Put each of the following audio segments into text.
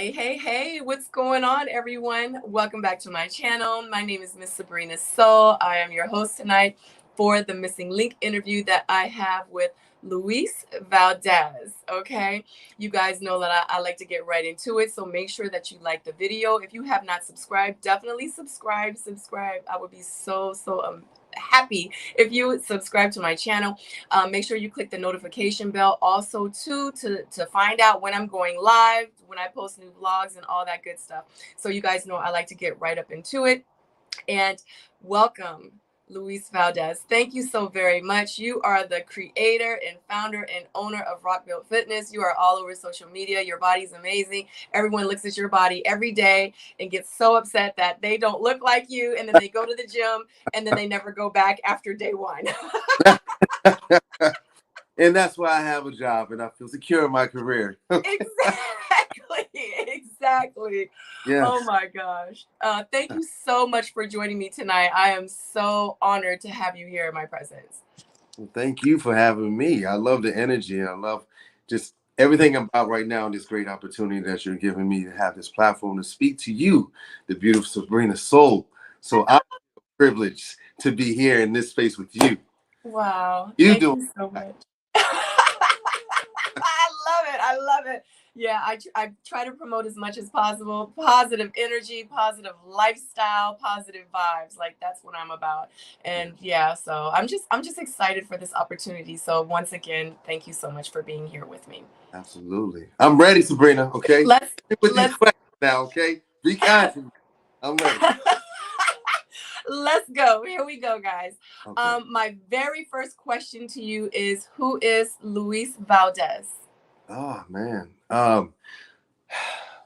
Hey, what's going on, everyone? Welcome back to my channel. My name is Miss Sabrina Seoul. I am your host tonight for the Missing Link interview that I have with LUIS VALDEZ. Okay, you guys know that I like to get right into it, so make sure that you like the video. If you have not subscribed, definitely subscribe. I would be so happy if you would subscribe to my channel. Make sure you click the notification bell also too to find out when I'm going live, when I post new vlogs and all that good stuff. So you guys know I like to get right up into it. And welcome, LUIS VALDEZ. Thank you so very much. You are the creator and founder and owner of Rock Built Fitness. You are all over social media. Your body's amazing. Everyone looks at your body every day and gets so upset that they don't look like you, and then they go to the gym and then they never go back after day one. And that's why I have a job and I feel secure in my career. Exactly. Yes. Oh my gosh. Thank you so much for joining me tonight. I am so honored to have you here in my presence. Well, thank you for having me. I love the energy and I love just everything about right now and this great opportunity that you're giving me to have this platform to speak to you, the beautiful Sabrina Seoul. So I'm privileged to be here in this space with you. Wow. Thank you so much. I love it. Yeah, I try to promote as much as possible. Positive energy, positive lifestyle, positive vibes. Like that's what I'm about. And yeah, so I'm just excited for this opportunity. So once again, thank you so much for being here with me. Absolutely. I'm ready, Sabrina. Okay. Let's now, okay? Be kind to me. I'm ready. Let's go. Here we go, guys. Okay. My very first question to you is, who is LUIS VALDEZ? Oh man.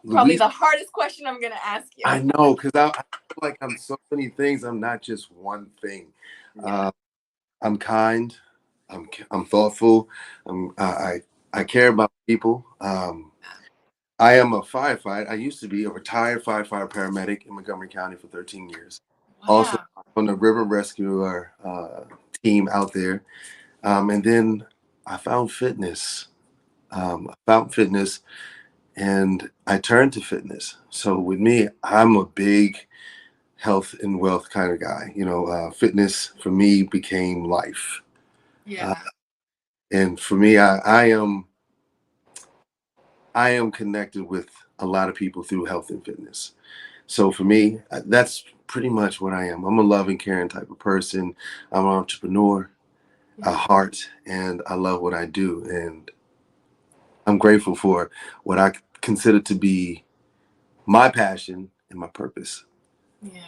Probably the hardest question I'm gonna ask you. I know, because I feel like I'm so many things. I'm not just one thing. Yeah. I'm kind. I'm thoughtful. I care about people. I am a firefighter. I used to be a retired firefighter paramedic in Montgomery County for 13 years. Wow. Also on the river rescuer team out there. And then I found fitness. And I turned to fitness. So with me, I'm a big health and wealth kind of guy. You know, fitness for me became life. Yeah. And for me, I am connected with a lot of people through health and fitness. So for me, that's pretty much what I am. I'm a loving, caring type of person. I'm an entrepreneur, a heart, and I love what I do. And I'm grateful for what I consider to be my passion and my purpose. Yeah.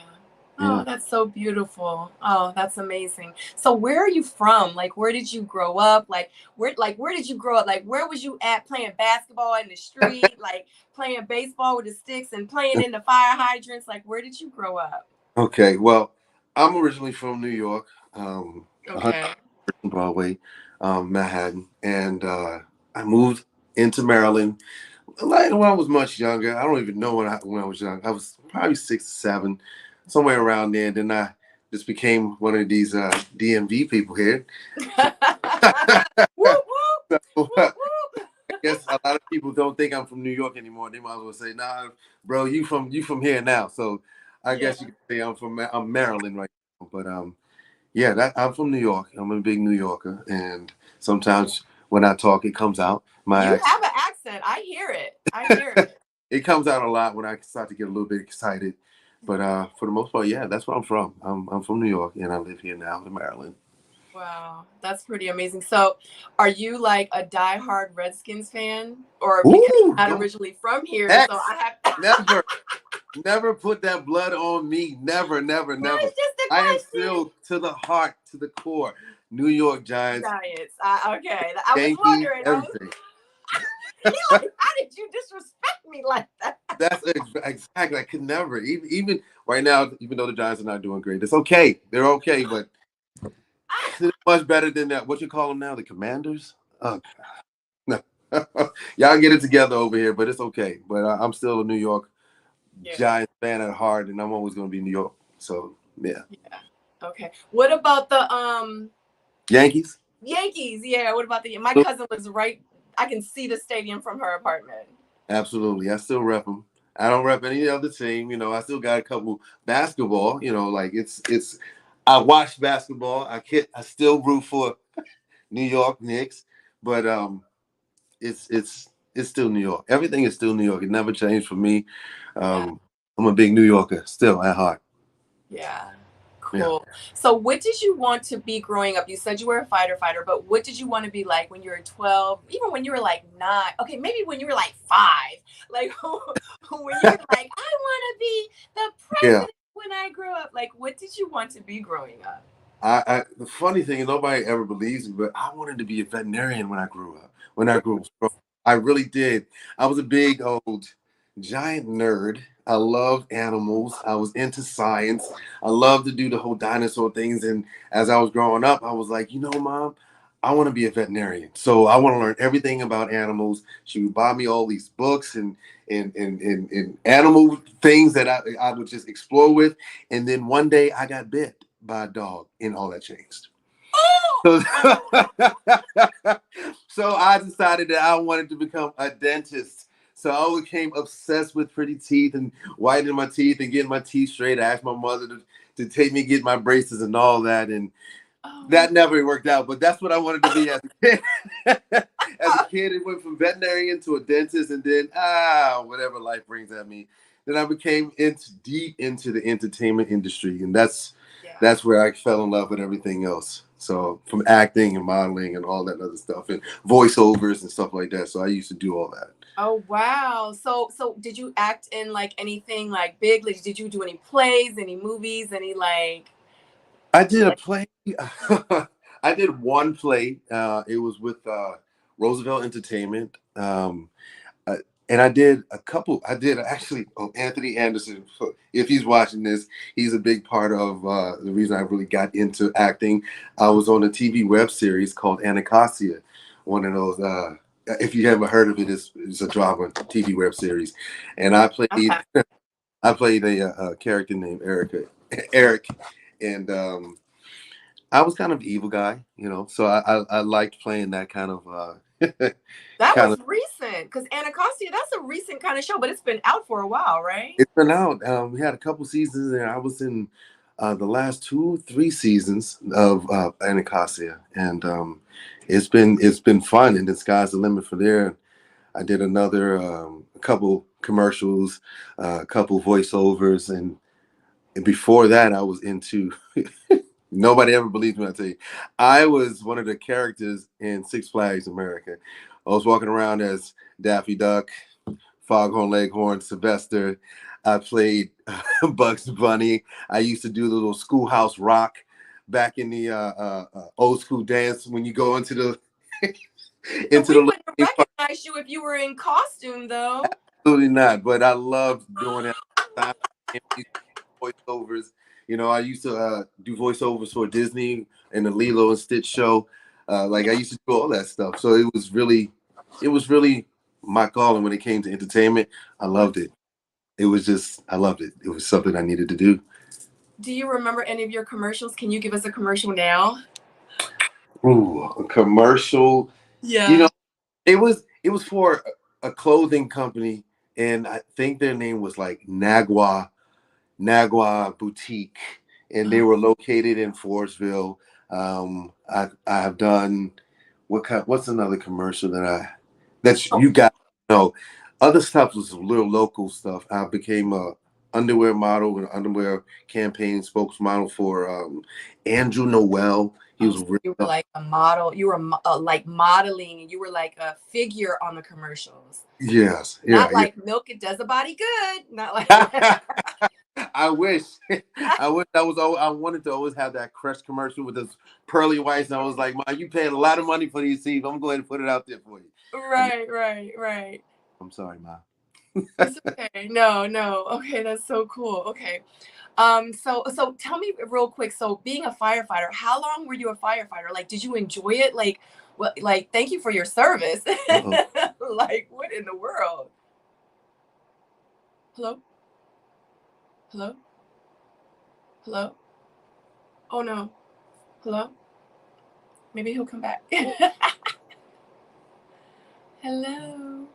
Oh, that's so beautiful. Oh, that's amazing. So where are you from? Like, where did you grow up? Like, where did you grow up? Like, where was you at playing basketball in the street? Like playing baseball with the sticks and playing in the fire hydrants? Like, where did you grow up? Okay. Well, I'm originally from New York. Okay. Broadway, Manhattan. And I moved into Maryland like when I was much younger. I don't even know when I was young. I was probably 6 or 7, somewhere around there. And then I just became one of these DMV people here. So, I guess a lot of people don't think I'm from New York anymore. They might as well say, "Nah, bro, you from here now." So I guess you can say I'm Maryland right now. But yeah, I'm from New York. I'm a big New Yorker, and sometimes when I talk, it comes out. You have an accent. I hear it. It comes out a lot when I start to get a little bit excited. But for the most part, yeah, that's where I'm from. I'm from New York, and I live here now in Maryland. Wow, that's pretty amazing. So, are you like a diehard Redskins fan, or because you're not originally from here? So I have never put that blood on me. Never. I am still to the heart, to the core. New York Giants. Okay, I was wondering. Everything. How did you disrespect me like that? That's exactly. I could never. Even right now, even though the Giants are not doing great, it's okay. They're okay, but it's much better than that. What you call them now? The Commanders? Oh, no. Y'all get it together over here, but it's okay. But I'm still a New York Giants fan at heart, and I'm always going to be New York. So yeah. Okay. What about the Yankees? Yeah. What about my cousin lives right. I can see the stadium from her apartment. Absolutely. I still rep them. I don't rep any other team. You know, I still got a couple basketball. You know, like it's. I watch basketball. I still root for New York Knicks, but it's still New York. Everything is still New York. It never changed for me. Yeah. I'm a big New Yorker still at heart. Yeah. Yeah. Cool. So what did you want to be growing up? You said you were a fighter, but what did you want to be like when you were 12, even when you were like 9? Okay, maybe when you were like 5. Like when you were like, I want to be the Yeah. president when I grow up. Like what did you want to be growing up? The funny thing is nobody ever believes me, but I wanted to be a veterinarian when I grew up. When I grew up, I really did. I was a big old giant nerd. I loved animals. I was into science. I loved to do the whole dinosaur things. And as I was growing up, I was like, you know, Mom, I want to be a veterinarian. So I want to learn everything about animals. She would buy me all these books and animal things that I would just explore with. And then one day I got bit by a dog, and all that changed. So, so I decided that I wanted to become a dentist. So I became obsessed with pretty teeth and whitening my teeth and getting my teeth straight. I asked my mother to take me get my braces and all that, and that never worked out. But that's what I wanted to be as a kid. As a kid, it went from veterinarian to a dentist, and then whatever life brings at me. Then I became deep into the entertainment industry, and that's where I fell in love with everything else. So from acting and modeling and all that other stuff and voiceovers and stuff like that. So I used to do all that. Oh wow. So did you act in like anything like big? Like did you do any plays, any movies, any like I did a play. I did one play. It was with Roosevelt Entertainment. Uh, and I did a couple. I did actually. Oh, Anthony Anderson. If he's watching this, he's a big part of the reason I really got into acting. I was on a TV web series called Anacostia. One of those. If you haven't heard of it, it's a drama TV web series, and I played. I played a character named Eric, and I was kind of the evil guy, you know. So I liked playing that kind of that kind was of. recent because Anacostia, that's a recent kind of show, but it's been out for a while, right? It's been out. We had a couple seasons, and I was in the last 2, 3 seasons of Anacostia, and it's been fun. And the sky's the limit for there. I did another a couple commercials, a couple voiceovers, and before that, I was into. Nobody ever believed me. I tell you, I was one of the characters in Six Flags America. I was walking around as Daffy Duck, Foghorn Leghorn, Sylvester. I played Bugs Bunny. I used to do the little Schoolhouse Rock back in the old school dance when you go into the So into we the. wouldn't recognize you if you were in costume, though. Absolutely not. But I loved doing that. Voiceovers. You know, I used to do voiceovers for Disney and the Lilo and Stitch show. Like I used to do all that stuff. So it was really my calling when it came to entertainment. I loved it. I loved it. It was something I needed to do. Do you remember any of your commercials? Can you give us a commercial now? Ooh, a commercial. You Yeah. know, it was for a clothing company, and I think their name was like Nagua Boutique, and they were located in Forestville. I have done what's another commercial that you got to know. Other stuff was little local stuff. I became a underwear model and underwear campaign spokesmodel for Andrew Noel. He Oh, was so really you were like a model. You were like modeling, and you were like a figure on the commercials. yes, Not yeah, like milk it does a body good. Not like. yeah. I wish. I wish I wanted to always have that Crest commercial with those pearly whites, and I was like, "Man, you paying a lot of money for these teeth. I'm going to put it out there for you." And Right. I'm sorry, Ma. It's okay. No. Okay, that's so cool. Okay. So tell me real quick. So being a firefighter, how long were you a firefighter? Like, did you enjoy it? Like, what? Like, thank you for your service. Uh-oh. Like, what in the world? Hello? Hello? Hello? Oh no. Hello? Maybe he'll come back. Hello?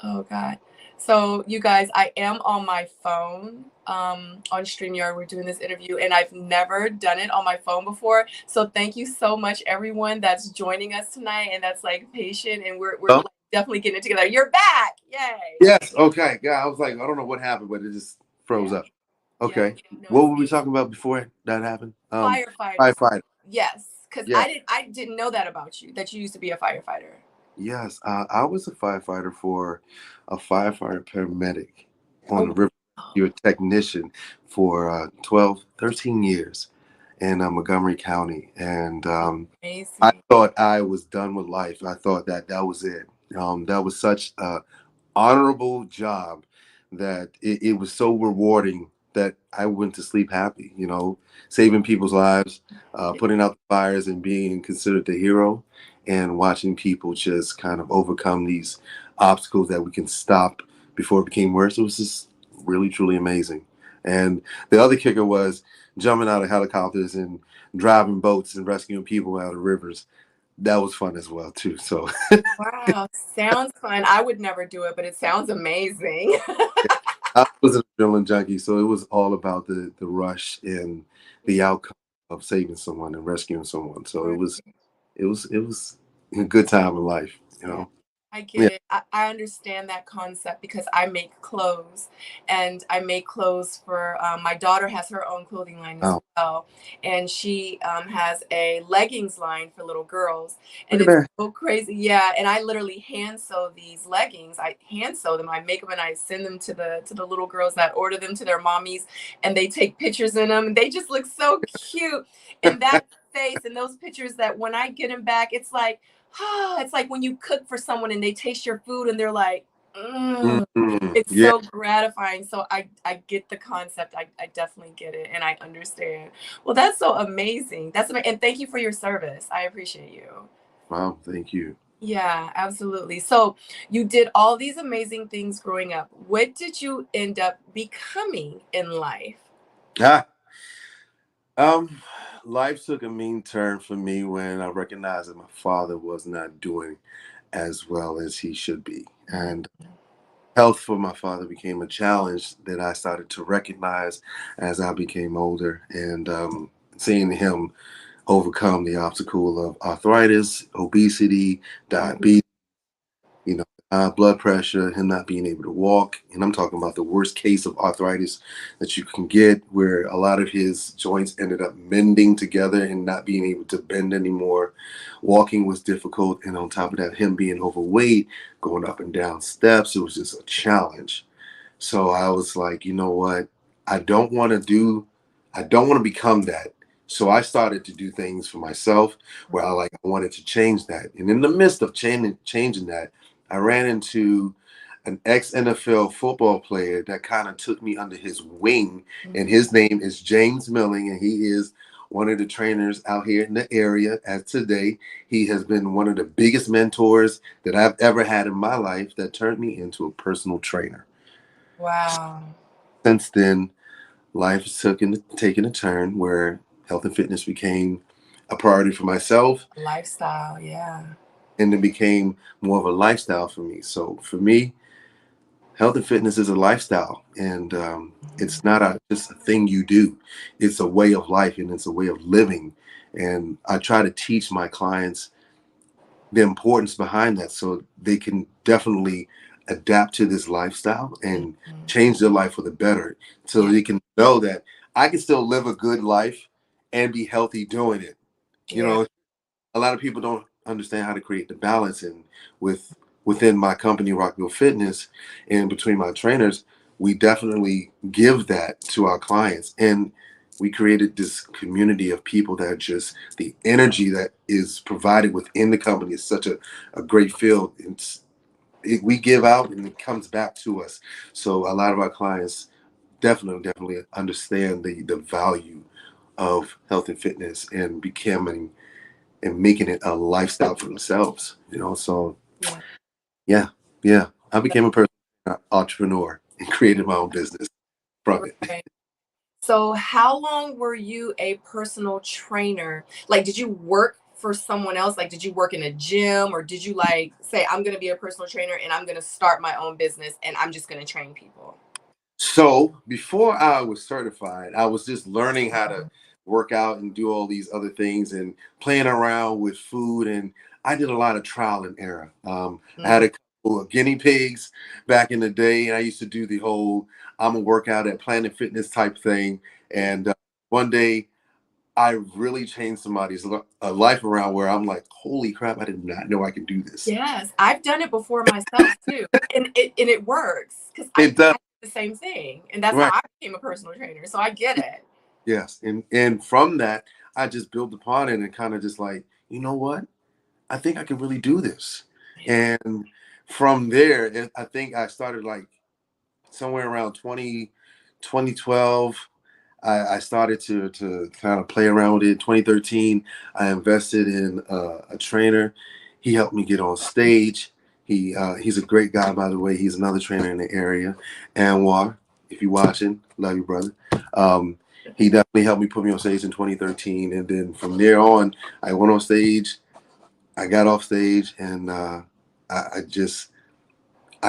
Oh God. So you guys, I am on my phone on StreamYard. We're doing this interview and I've never done it on my phone before. So thank you so much everyone that's joining us tonight and that's like patient and we're Oh, like, definitely getting it together. You're back. Yay. yes. Okay. Yeah. I was like, I don't know what happened, but it just froze Yeah. up. Yeah. Okay. No, What it's were we talking about before that happened? firefighters. Firefighter. Yes. Because Yeah. I didn't know that about you, that you used to be a firefighter. Yes. I was a firefighter for a firefighter paramedic on the Oh, river. wow. You're a technician for 12, 13 years in Montgomery County. And I Amazing. thought I was done with life. I thought that that was it. That was such a honorable job that it was so rewarding that I went to sleep happy, saving people's lives, putting out the fires and being considered the hero and watching people just kind of overcome these obstacles that we can stop before it became worse. It was just really, truly amazing. And the other kicker was jumping out of helicopters and driving boats and rescuing people out of rivers. That was fun as well too. So Wow, sounds fun. I would never do it, but it sounds amazing. I was an adrenaline junkie, so it was all about the rush and the outcome of saving someone and rescuing someone. So it was a good time in life, you Yeah, know. I Yeah. get it. I understand that concept because I make clothes and I make clothes for my daughter has her own clothing line as Oh, well. And she has a leggings line for little girls. And look at it's that. so crazy. Yeah. And I literally hand sew these leggings. I hand sew them. I make them and I send them to the little girls that order them to their mommies and they take pictures in them. And they just look so cute. And that face and those pictures that when I get them back, it's like, it's like when you cook for someone and they taste your food and they're like, it's Yeah. so gratifying. So I get the concept. I definitely get it and I understand. Well, that's so amazing. That's amazing. And thank you for your service. I appreciate you. Wow. Thank you. Yeah, absolutely. So you did all these amazing things growing up. What did you end up becoming in life? Ah, um, life took a mean turn for me when I recognized that my father was not doing as well as he should be, and health for my father became a challenge that I started to recognize as I became older, and seeing him overcome the obstacle of arthritis, obesity, diabetes, blood pressure, him not being able to walk. And I'm talking about the worst case of arthritis that you can get, where a lot of his joints ended up mending together and not being able to bend anymore. Walking was difficult. And on top of that, him being overweight, going up and down steps, it was just a challenge. So I was like, you know what? I don't want to do, I don't want to become that. So I started to do things for myself where I wanted to change that. And in the midst of changing that, I ran into an ex NFL football player that kind of took me under his wing. And his name is James Milling, and he is one of the trainers out here in the area as today. He has been one of the biggest mentors that I've ever had in my life that turned me into a personal trainer. Wow. Since then, life has taken a turn where health and fitness became a priority for myself, Lifestyle, yeah. and it became more of a lifestyle for me. So for me, health and fitness is a lifestyle, and it's not just a thing you do. It's a way of life, and it's a way of living. And I try to teach my clients the importance behind that so they can definitely adapt to this lifestyle and Mhm. change their life for the better, so Yeah, they can know that I can still live a good life and be healthy doing it. you yeah, know a lot of people don't understand how to create the balance, and within my company Rockville Fitness and between my trainers, we definitely give that to our clients. And we created this community of people that just the energy that is provided within the company is such a great field. We give out and it comes back to us. So a lot of our clients definitely understand the value of health and fitness and becoming and making it a lifestyle for themselves. So yeah. yeah, yeah. I became a person entrepreneur and created my own business from it. Right. So how long were you a personal trainer? Like, did you work for someone else? Like, did you work in a gym, or did you like say, I'm going to be a personal trainer and I'm going to start my own business and I'm just going to train people? So before I was certified, I was just learning how to work out and do all these other things and playing around with food. And I did a lot of trial and error. I had a couple of guinea pigs back in the day, and I used to do the whole I'm a workout at Planet Fitness type thing. And one day I really changed somebody's life around where I'm like, holy crap, I did not know I could do this. Yes, I've done it before myself too, and it works because I It does. do the same thing, and that's Right. how I became a personal trainer. So I get it. Yes. And from that, I just built upon it and kind of just like, you know what? I think I can really do this. Yeah. And from there, I think I started like somewhere around 2012. I started to kind of play around with it. 2013, I invested in a trainer. He helped me get on stage. He's a great guy, by the way. He's another trainer in the area. Anwar, if you're watching, love you, brother. He definitely helped me put me on stage in 2013. And then from there on, I went on stage. I got off stage, and I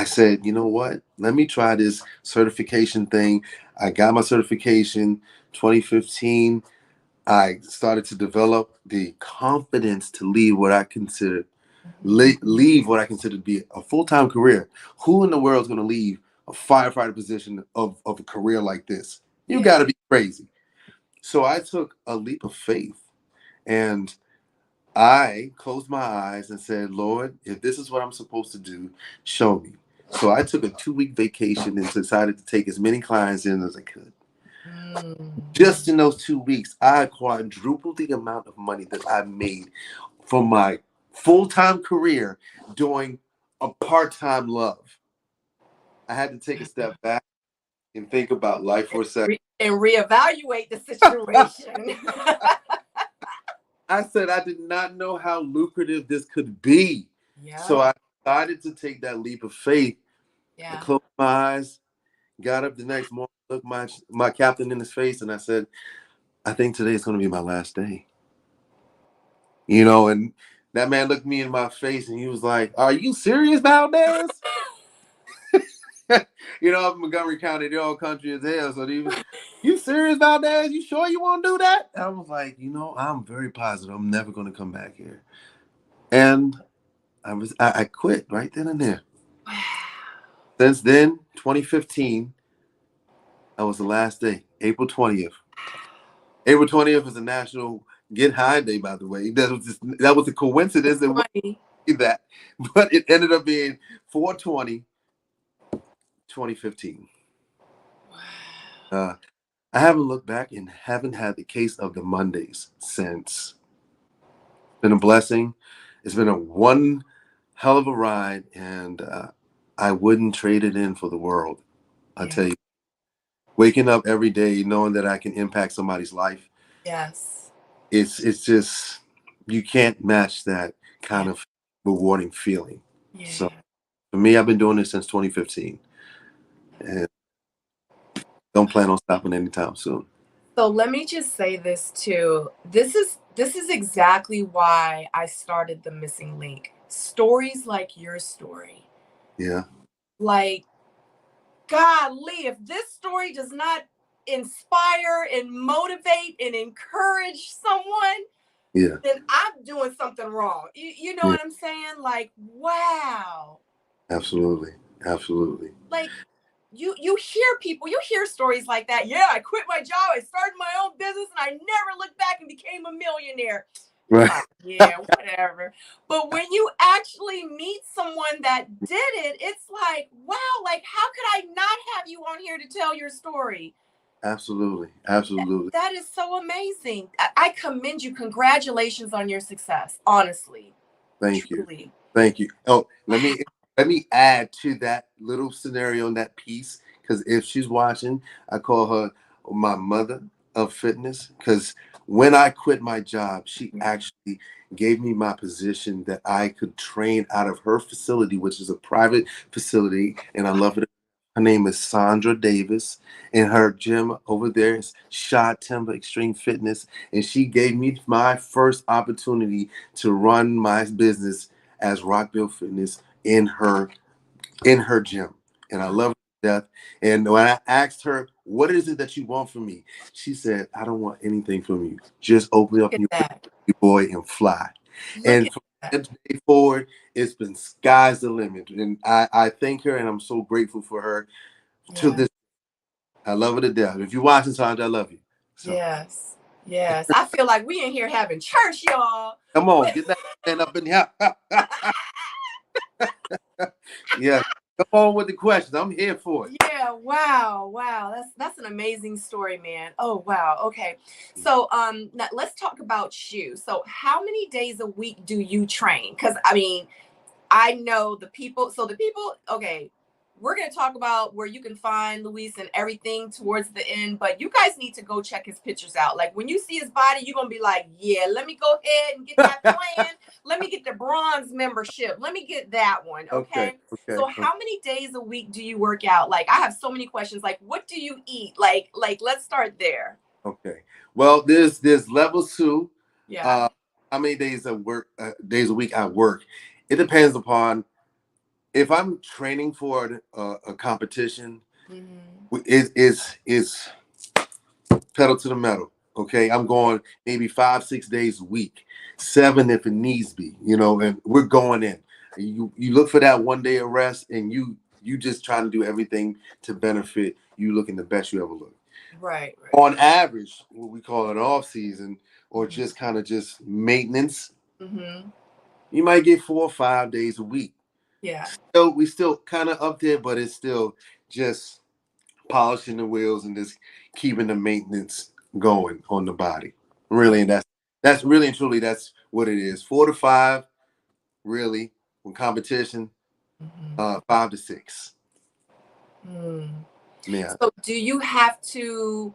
said, you know what? Let me try this certification thing. I got my certification 2015. I started to develop the confidence to leave what I considered leave what I consider to be a full-time career. Who in the world is going to leave a firefighter position of a career like this? You got to be crazy. So I took a leap of faith, and I closed my eyes and said, Lord, if this is what I'm supposed to do, show me. So I took a 2-week vacation and decided to take as many clients in as I could. Just in those 2 weeks, I quadrupled the amount of money that I made from my full-time career doing a part-time love. I had to take a step back and think about life for a second. And reevaluate the situation. I said I did not know how lucrative this could be. Yeah. So I decided to take that leap of faith. Yeah. I closed my eyes, got up the next morning, looked my captain in his face, and I said, I think today is going to be my last day. You know, and that man looked me in my face and he was like, are you serious, Valdez? You know, up in Montgomery County, the old country as hell. So he was, you serious, Valdez? You sure you want to do that? I was like, you know, I'm very positive. I'm never going to come back here. And I quit right then and there. Wow. Since then, 2015, that was the last day, April 20th. April 20th is a National Get High Day, by the way. That was a coincidence that, but it ended up being 4/20, 2015. Wow. I haven't looked back and haven't had the case of the Mondays since. It's been a blessing. It's been a one hell of a ride, and I wouldn't trade it in for the world. I tell you, waking up every day knowing that I can impact somebody's life. Yes. It's just, you can't match that kind of rewarding feeling. Yeah. So for me, I've been doing this since 2015. And don't plan on stopping anytime soon. So let me just say this too. This is exactly why I started the Missing Link. Stories like your story. Yeah. Like, golly, if this story does not inspire and motivate and encourage someone, then I'm doing something wrong. You know what I'm saying? Like, wow. Absolutely. Absolutely. Like, you hear stories like that. Yeah, I quit my job, I started my own business, and I never looked back and became a millionaire. Right. Like, yeah, whatever. But when you actually meet someone that did it, it's like, wow, like, how could I not have you on here to tell your story? Absolutely. Absolutely. That is so amazing. I commend you. Congratulations on your success. Honestly. Thank you. Thank you. Oh, let me add to that little scenario in that piece, because if she's watching, I call her my mother of fitness, because when I quit my job, she actually gave me my position that I could train out of her facility, which is a private facility, and I love it Her name is Sandra Davis, and her gym over there is Shot Timber Extreme Fitness. And she gave me my first opportunity to run my business as Rockville Fitness in her gym. And I love her to death. And when I asked her, what is it that you want from me? She said, I don't want anything from you. Just open up Look at your that. boy and fly. Look And at from that. that day forward, it's been sky's the limit. And I thank her, and I'm so grateful for her to Yeah. this. I love her to death. If you're watching, Sandra, I love you. So Yes. Yes. I feel like we in here having church, y'all. come on, get that man up in here. Yeah. Come on with the questions. I'm here for it. Yeah, wow, wow. That's an amazing story, man. Oh, wow. Okay. So, now let's talk about you. So, how many days a week do you train? Cuz I mean, I know the people. So the people, okay, we're going to talk about where you can find Luis and everything towards the end, but you guys need to go check his pictures out. Like when you see his body, you're going to be like, yeah, let me go ahead and get that plan. Let me get the bronze membership. Let me get that one. Okay. Okay. Okay. So how many days a week do you work out? Like I have so many questions. Like what do you eat? Like let's start there. Okay. Well, there's level two. Yeah. How many days of work days a week I work? It depends upon if I'm training for a competition. Mm-hmm. Is pedal to the metal. Okay, I'm going maybe 5 6 days a week, 7 if it needs be. And we're going in. You look for that 1 day of rest, and you just trying to do everything to benefit you looking the best you ever look. Right, right. On average, what we call an off season or Mm-hmm. just kind of just maintenance, Mm-hmm. you might get 4 or 5 days a week. Yeah. So we still kind of up there, but it's still just polishing the wheels and just keeping the maintenance going on the body. Really, and that's really and truly that's what it is. 4 to 5, really, when competition, Mm-hmm. 5 to 6. Mm. Yeah. So do you have to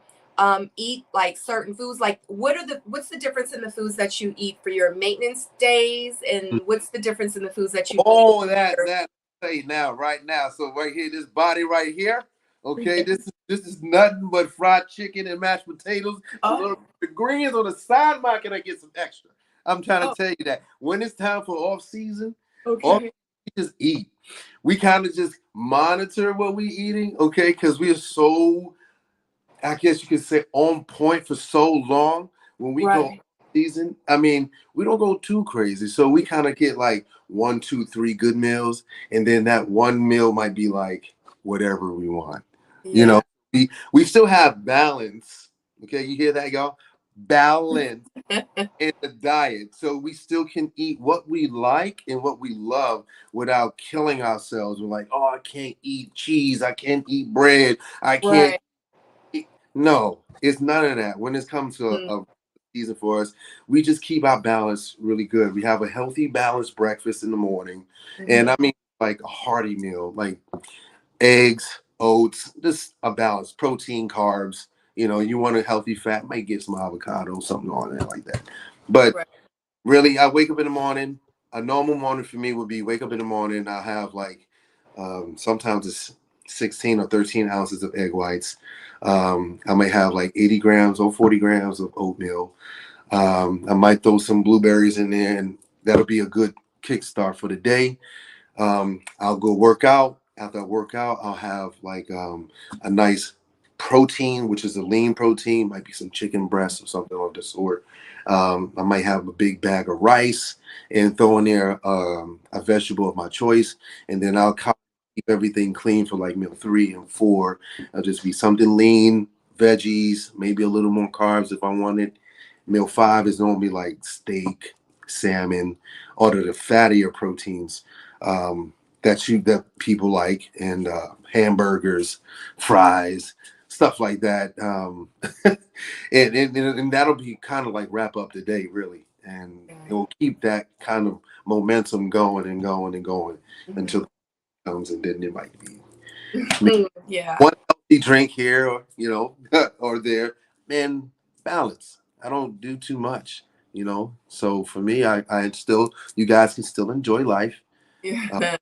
eat like certain foods? Like what's the difference in the foods that you eat for your maintenance days and what's the difference in the foods that you eat? Oh, that say now, right now. So right here, this body right here. Okay, this is nothing but fried chicken and mashed potatoes. A Oh, little bit of greens on the side. Why can I get some extra? I'm trying to oh, tell you that when it's time for off season, off okay. we just eat. We kind of just monitor what we eating, okay? Because we are so, I guess you could say, on point for so long. When we go Right. season, I mean, we don't go too crazy. So we kind of get like 1 2 3 good meals, and then that one meal might be like whatever we want. You know, Yeah. we still have balance. Okay, you hear that, y'all? Balance in the diet. So we still can eat what we like and what we love without killing ourselves. We're like, oh, I can't eat cheese. I can't eat bread. I can't Right. eat. No, it's none of that. When it comes to Mm-hmm. a season for us, we just keep our balance really good. We have a healthy, balanced breakfast in the morning. And I mean, like a hearty meal, like eggs, oats, just a balance, protein, carbs. You want a healthy fat, might get some avocado, something on there like that. But Right. really, I wake up in the morning. A normal morning for me would be wake up in the morning. I have like sometimes it's 16 or 13 ounces of egg whites. I might have like 80 grams or 40 grams of oatmeal. I might throw some blueberries in there, and that'll be a good kickstart for the day. I'll go work out. After I work out, I'll have like a nice protein, which is a lean protein, might be some chicken breast or something of the sort. I might have a big bag of rice and throw in there a vegetable of my choice, and then I'll keep everything clean for like meal 3 and 4. It'll just be something lean, veggies, maybe a little more carbs if I wanted. Meal 5 is normally like steak, salmon, all of the fattier proteins that people like, and hamburgers, fries, stuff like that. And that'll be kind of like wrap up the day, really, and it will keep that kind of momentum going and going and going until it comes, and then it might be Yeah. one healthy drink here, or or there, and balance. I don't do too much. So for me, I still, you guys can still enjoy life. Yeah.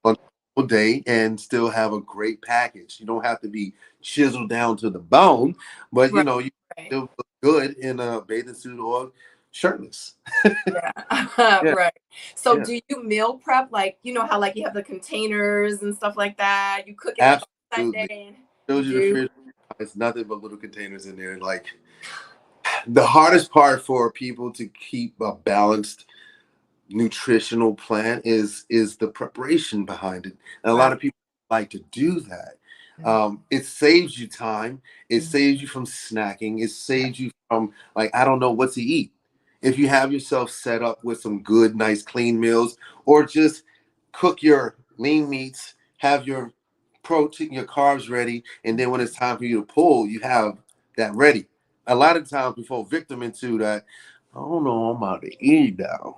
all day and still have a great package. You don't have to be chiseled down to the bone, but Right. you Right. still look good in a bathing suit or shirtless. Yeah. Yeah, Right. So yeah, do you meal prep, like, you know how like you have the containers and stuff like that? You cook it like on absolutely. Sunday. You Shows you the do? fridge. It's nothing but little containers in there. Like the hardest part for people to keep a balanced nutritional plan is the preparation behind it. And a lot Right. of people like to do that. Mhm. It saves you time. It Mhm. saves you from snacking. It saves you from like I don't know what to eat. If you have yourself set up with some good, nice, clean meals, or just cook your lean meats, have your protein, your carbs ready, and then when it's time for you to pull, you have that ready. A lot of times, we fall victim into that. I don't know. I'm about to eat now.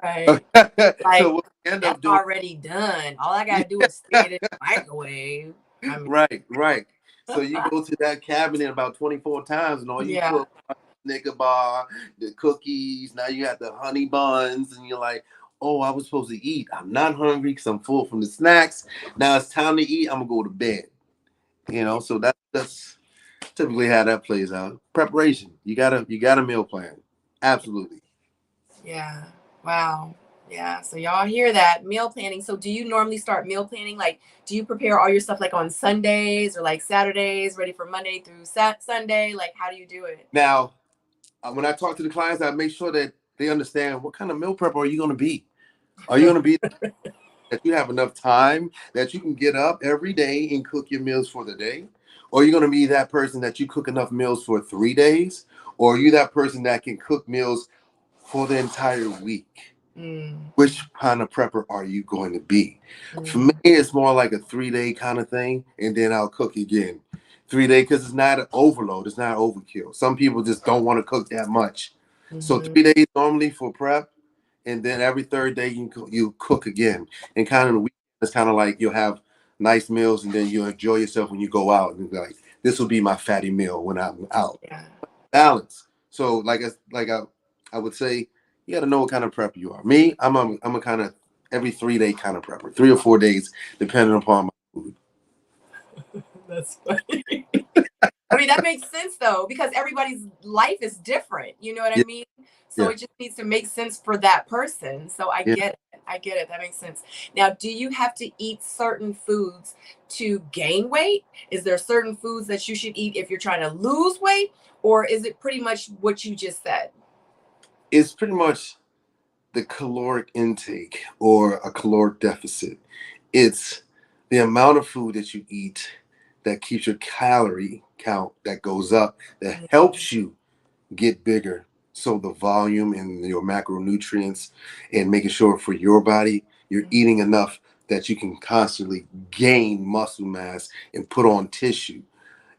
Right. So Like what we end that's up doing, already done. All I gotta do is stick it in the microwave. I mean, right, right. So you go to that cabinet about 24 times, and all you yeah. put Snicker bar, the cookies. Now you got the honey buns, and you're like, "Oh, I was supposed to eat. I'm not hungry because I'm full from the snacks. Now it's time to eat. I'm gonna go to bed." So that's typically how that plays out. Preparation. You got a meal plan. Absolutely. Yeah. Wow. Yeah. So y'all hear that meal planning. So do you normally start meal planning? Like, do you prepare all your stuff like on Sundays or like Saturdays, ready for Monday through Sunday? Like, how do you do it? Now, when I talk to the clients, I make sure that they understand what kind of meal prep are you going to be. Are you going to be that you have enough time that you can get up every day and cook your meals for the day? Or are you going to be that person that you cook enough meals for 3 days? Or are you that person that can cook meals for the entire week? Mm, Which kind of prepper are you going to be? For me, mm, it's more like a 3 day kind of thing, and then I'll cook again. 3 day because it's not an overload, it's not overkill. Some people just don't want to cook that much. So mhm. 3 days normally for prep, and then every third day you cook again. And kind of the week it's kind of like you'll have nice meals, and then you'll enjoy yourself when you go out and be like, this will be my fatty meal when I'm out. Yeah. Balance. So I would say you got to know what kind of prepper you are. Me, I'm a kind of every 3 day kind of prepper, 3 or 4 days, depending upon my food. That's funny. I mean, that makes sense though, because everybody's life is different. You know what I Yeah, mean? So yeah, it just needs to make sense for that person. So I yeah. get it. I get it. That makes sense. Now, do you have to eat certain foods to gain weight? Is there certain foods that you should eat if you're trying to lose weight? Or is it pretty much what you just said? It's pretty much the caloric intake or a caloric deficit. It's the amount of food that you eat that keeps your calorie count that goes up, that Mhm, helps you get bigger. So the volume and your macronutrients and making sure for your body you're mhm, eating enough that you can constantly gain muscle mass and put on tissue.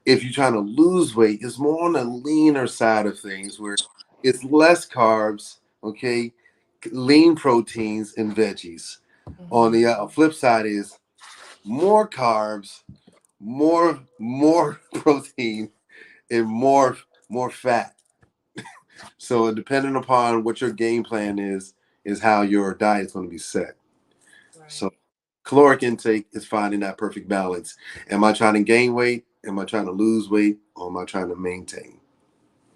If you're trying to lose weight, it's more on the leaner side of things where it's less carbs, okay, lean proteins and veggies. On mhm. the flip side is more carbs, more protein, and more fat. So depending upon what your game plan is how your diet is going to be set. So Right. caloric intake is finding that perfect balance. Am I trying to gain weight? Am I trying to lose weight? Or am I trying to maintain?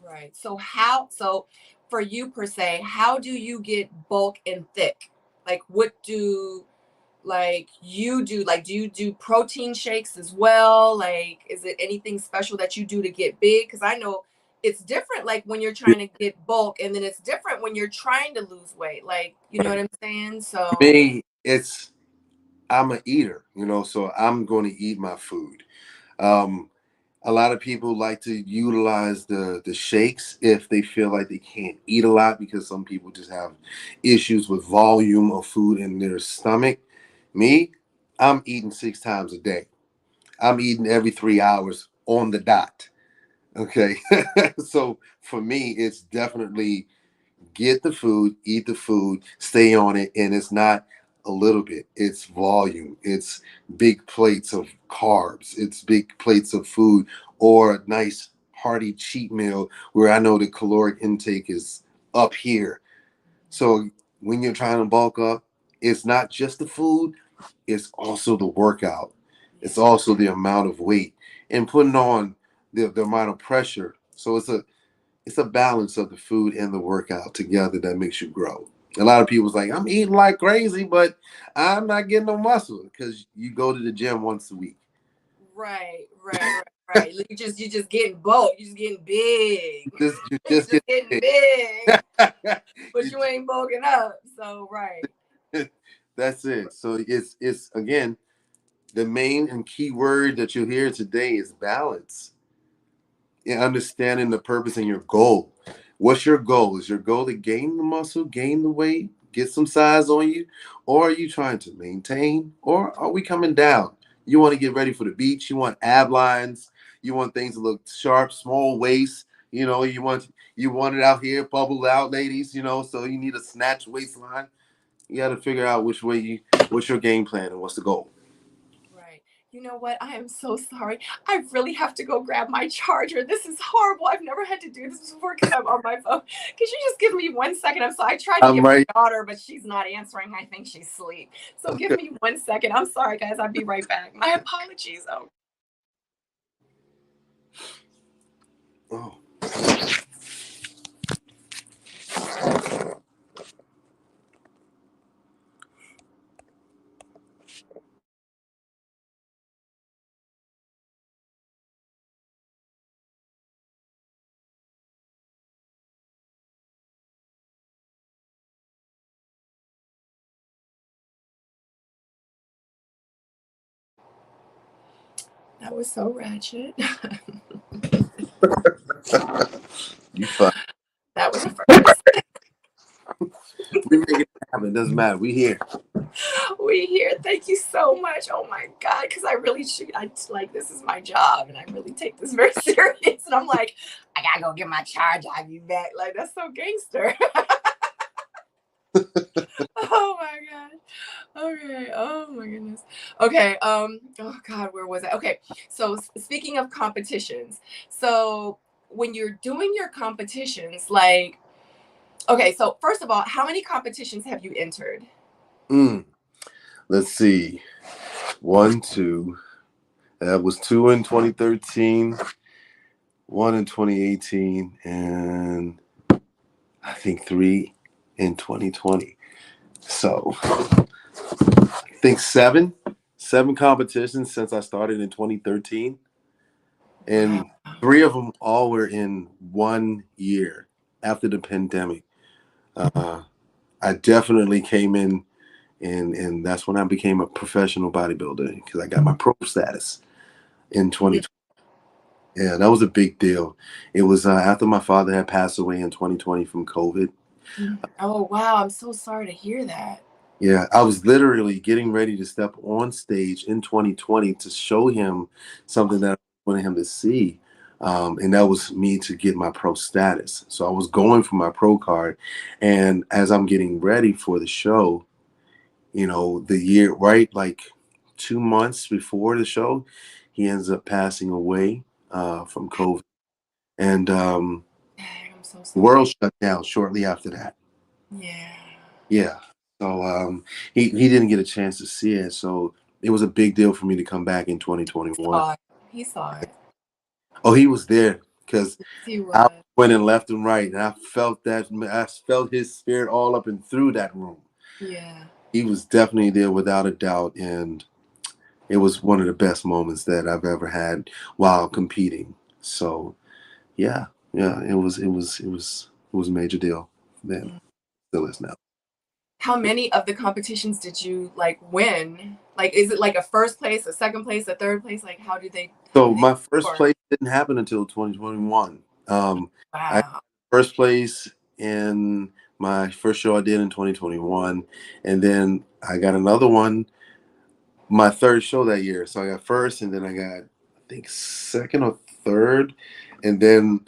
Right. So for you per se, how do you get bulk and thick? Like what do like you do? Like do you do protein shakes as well? Like is it anything special that you do to get big? Cuz I know it's different like when you're Yeah, trying to get bulk and then it's different when you're trying to lose weight. Like, you know what right. I'm saying? For So, me, I'm an eater, so I'm going to eat my food. Um, a lot of people like to utilize the shakes if they feel like they can't eat a lot because some people just have issues with volume of food in their stomach. Me, I'm eating 6 times a day. I'm eating every 3 hours on the dot. Okay. So for me, it's definitely get the food, eat the food, stay on it. And it's not a little bit, it's volume. It's big plates of carbs, it's big plates of food, or a nice hearty cheat meal where I know the caloric intake is up here. So when you're trying to bulk up, it's not just the food, it's also the workout. It's also the amount of weight and putting on the amount of pressure. So it's a balance of the food and the workout together that makes you grow. A lot of people's like, I'm eating like crazy, but I'm not getting no muscle because you go to the gym once a week. Right. You just getting bulk. You just getting big. You You just just get getting big. But you you ain't bulking up. So right. That's it. So it's again, the main and key word that you'll hear today is balance. And understanding the purpose and your goal. What's your goal? Is your goal to gain the muscle, gain the weight, get some size on you? Or are you trying to maintain? Or are we coming down? You want to get ready for the beach. You want ab lines. You want things to look sharp, small waist. You want it out here, bubbled out, ladies, so you need a snatch waistline. You got to figure out what's your game plan and what's the goal. Right. You know what? I am so sorry. I really have to go grab my charger. This is horrible. I've never had to do this before because I'm on my phone. Could you just give me 1 second? I tried to I'm get my right. daughter, but she's not answering. I think she's asleep. So give me 1 second. I'm sorry, guys. I'll be right back. My apologies. Oh. That was so ratchet. You fine. That was a first. We make it happen. Doesn't matter. We here. We here. Thank you so much. Oh my God. Because I really should. This is my job and I really take this very serious. And I'm like, I gotta go get my charge. I'll be back. Like, that's so gangster. Oh my God. Okay. Oh my goodness. Okay. Oh God, where was I? Okay. So speaking of competitions, so when you're doing your competitions, okay, so first of all, how many competitions have you entered? Let's see. 1, 2. That was 2 in 2013, 1 in 2018, and I think 3 in 2020. So I think seven competitions since I started in 2013, and Wow. 3 of them all were in 1 year after the pandemic. I definitely came in, and that's when I became a professional bodybuilder because I got my pro status in 2020. Yeah, that was a big deal. It was after my father had passed away in 2020 from COVID. Oh wow, I'm so sorry to hear that. Yeah, I was literally getting ready to step on stage in 2020 to show him something that I wanted him to see. And that was me to get my pro status. So I was going for my pro card. And as I'm getting ready for the show, the year, right, like 2 months before the show, he ends up passing away from COVID. And Dang, I'm so the sorry. world shut down shortly after that. Yeah. Yeah. So he didn't get a chance to see it. So it was a big deal for me to come back in 2021. He saw it. Oh, he was there because He I was. went in left and right, and I felt his spirit all up and through that room. Yeah. He was definitely there without a doubt, and it was one of the best moments that I've ever had while competing. So yeah, it was a major deal then. Still is now. How many of the competitions did you win? Like, is it like a first place, a second place, a third place? Like, how So do they my first score? place didn't happen until 2021. I Wow. first place in my first show I did in 2021, and then I got another one my third show that year. So I got first, and then I got I think second or third, and then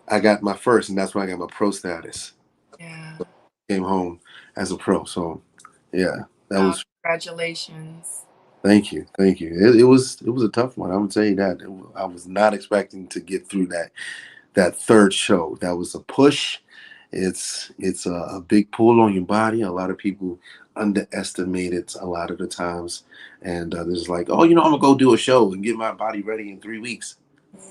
I got my first, and that's when I got my pro status. Yeah. Came home as a pro. So yeah, that Wow. was. Congratulations. Thank you, thank you. It was a tough one. I would tell you that. I was not expecting to get through that third show. That was a push, It's a big pull on your body. A lot of people underestimate it a lot of the times, and there's like, oh, I'm gonna go do a show and get my body ready in 3 weeks.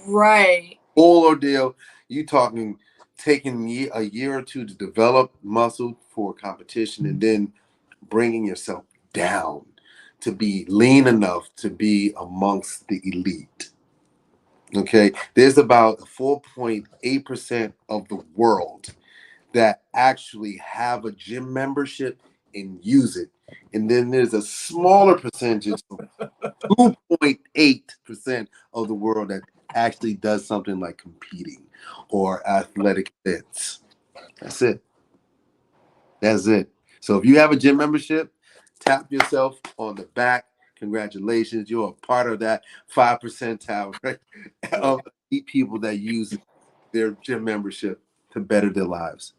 Right. Full ordeal. You talking taking a year or two to develop muscle for competition, and then bringing yourself down to be lean enough to be amongst the elite. Okay, there's about 4.8% of the world that actually have a gym membership and use it. And then there's a smaller percentage of 2.8% of the world that actually does something like competing or athletic events. That's it. That's it. So if you have a gym membership, tap yourself on the back. Congratulations. You're a part of that 5%, right? Of people that use their gym membership to better their lives.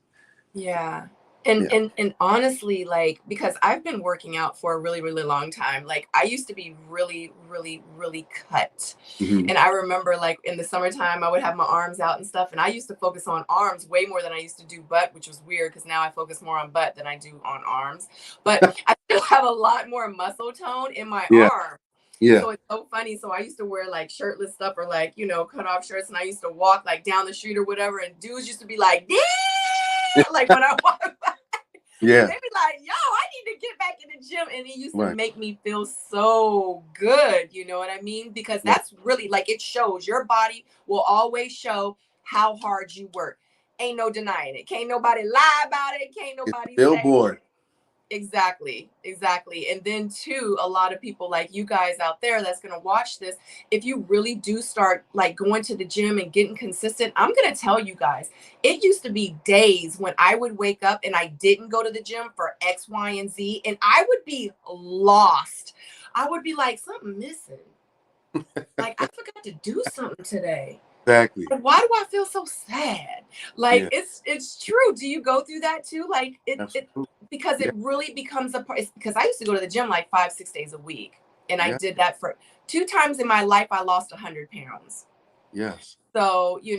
Yeah. And honestly, like, because I've been working out for a really, really long time. Like, I used to be really, really, really cut. Mm-hmm. And I remember, like, in the summertime, I would have my arms out and stuff. And I used to focus on arms way more than I used to do butt, which was weird because now I focus more on butt than I do on arms. But I still have a lot more muscle tone in my arm. Yeah. So it's so funny. So I used to wear like shirtless stuff or like, cut off shirts. And I used to walk like down the street or whatever. And dudes used to be like, damn, like when I walk by. Yeah. They'd be like, yo, I need to get back in the gym. And it used to make me feel so good. You know what I mean? Because that's really like, it shows your body will always show how hard you work. Ain't no denying it. Can't nobody lie about it. Can't nobody billboard. Exactly. And then too, a lot of people like you guys out there that's going to watch this, if you really do start like going to the gym and getting consistent, I'm going to tell you guys, it used to be days when I would wake up and I didn't go to the gym for X, Y, and Z, and I would be lost. I would be like, something missing. Like, I forgot to do something today. Exactly. Like, why do I feel so sad? Like, it's true. Do you go through that too? Like, because it really becomes a part. It's because I used to go to the gym like 5-6 days a week. And I did that for 2 times in my life. I lost 100 pounds. Yes. So, and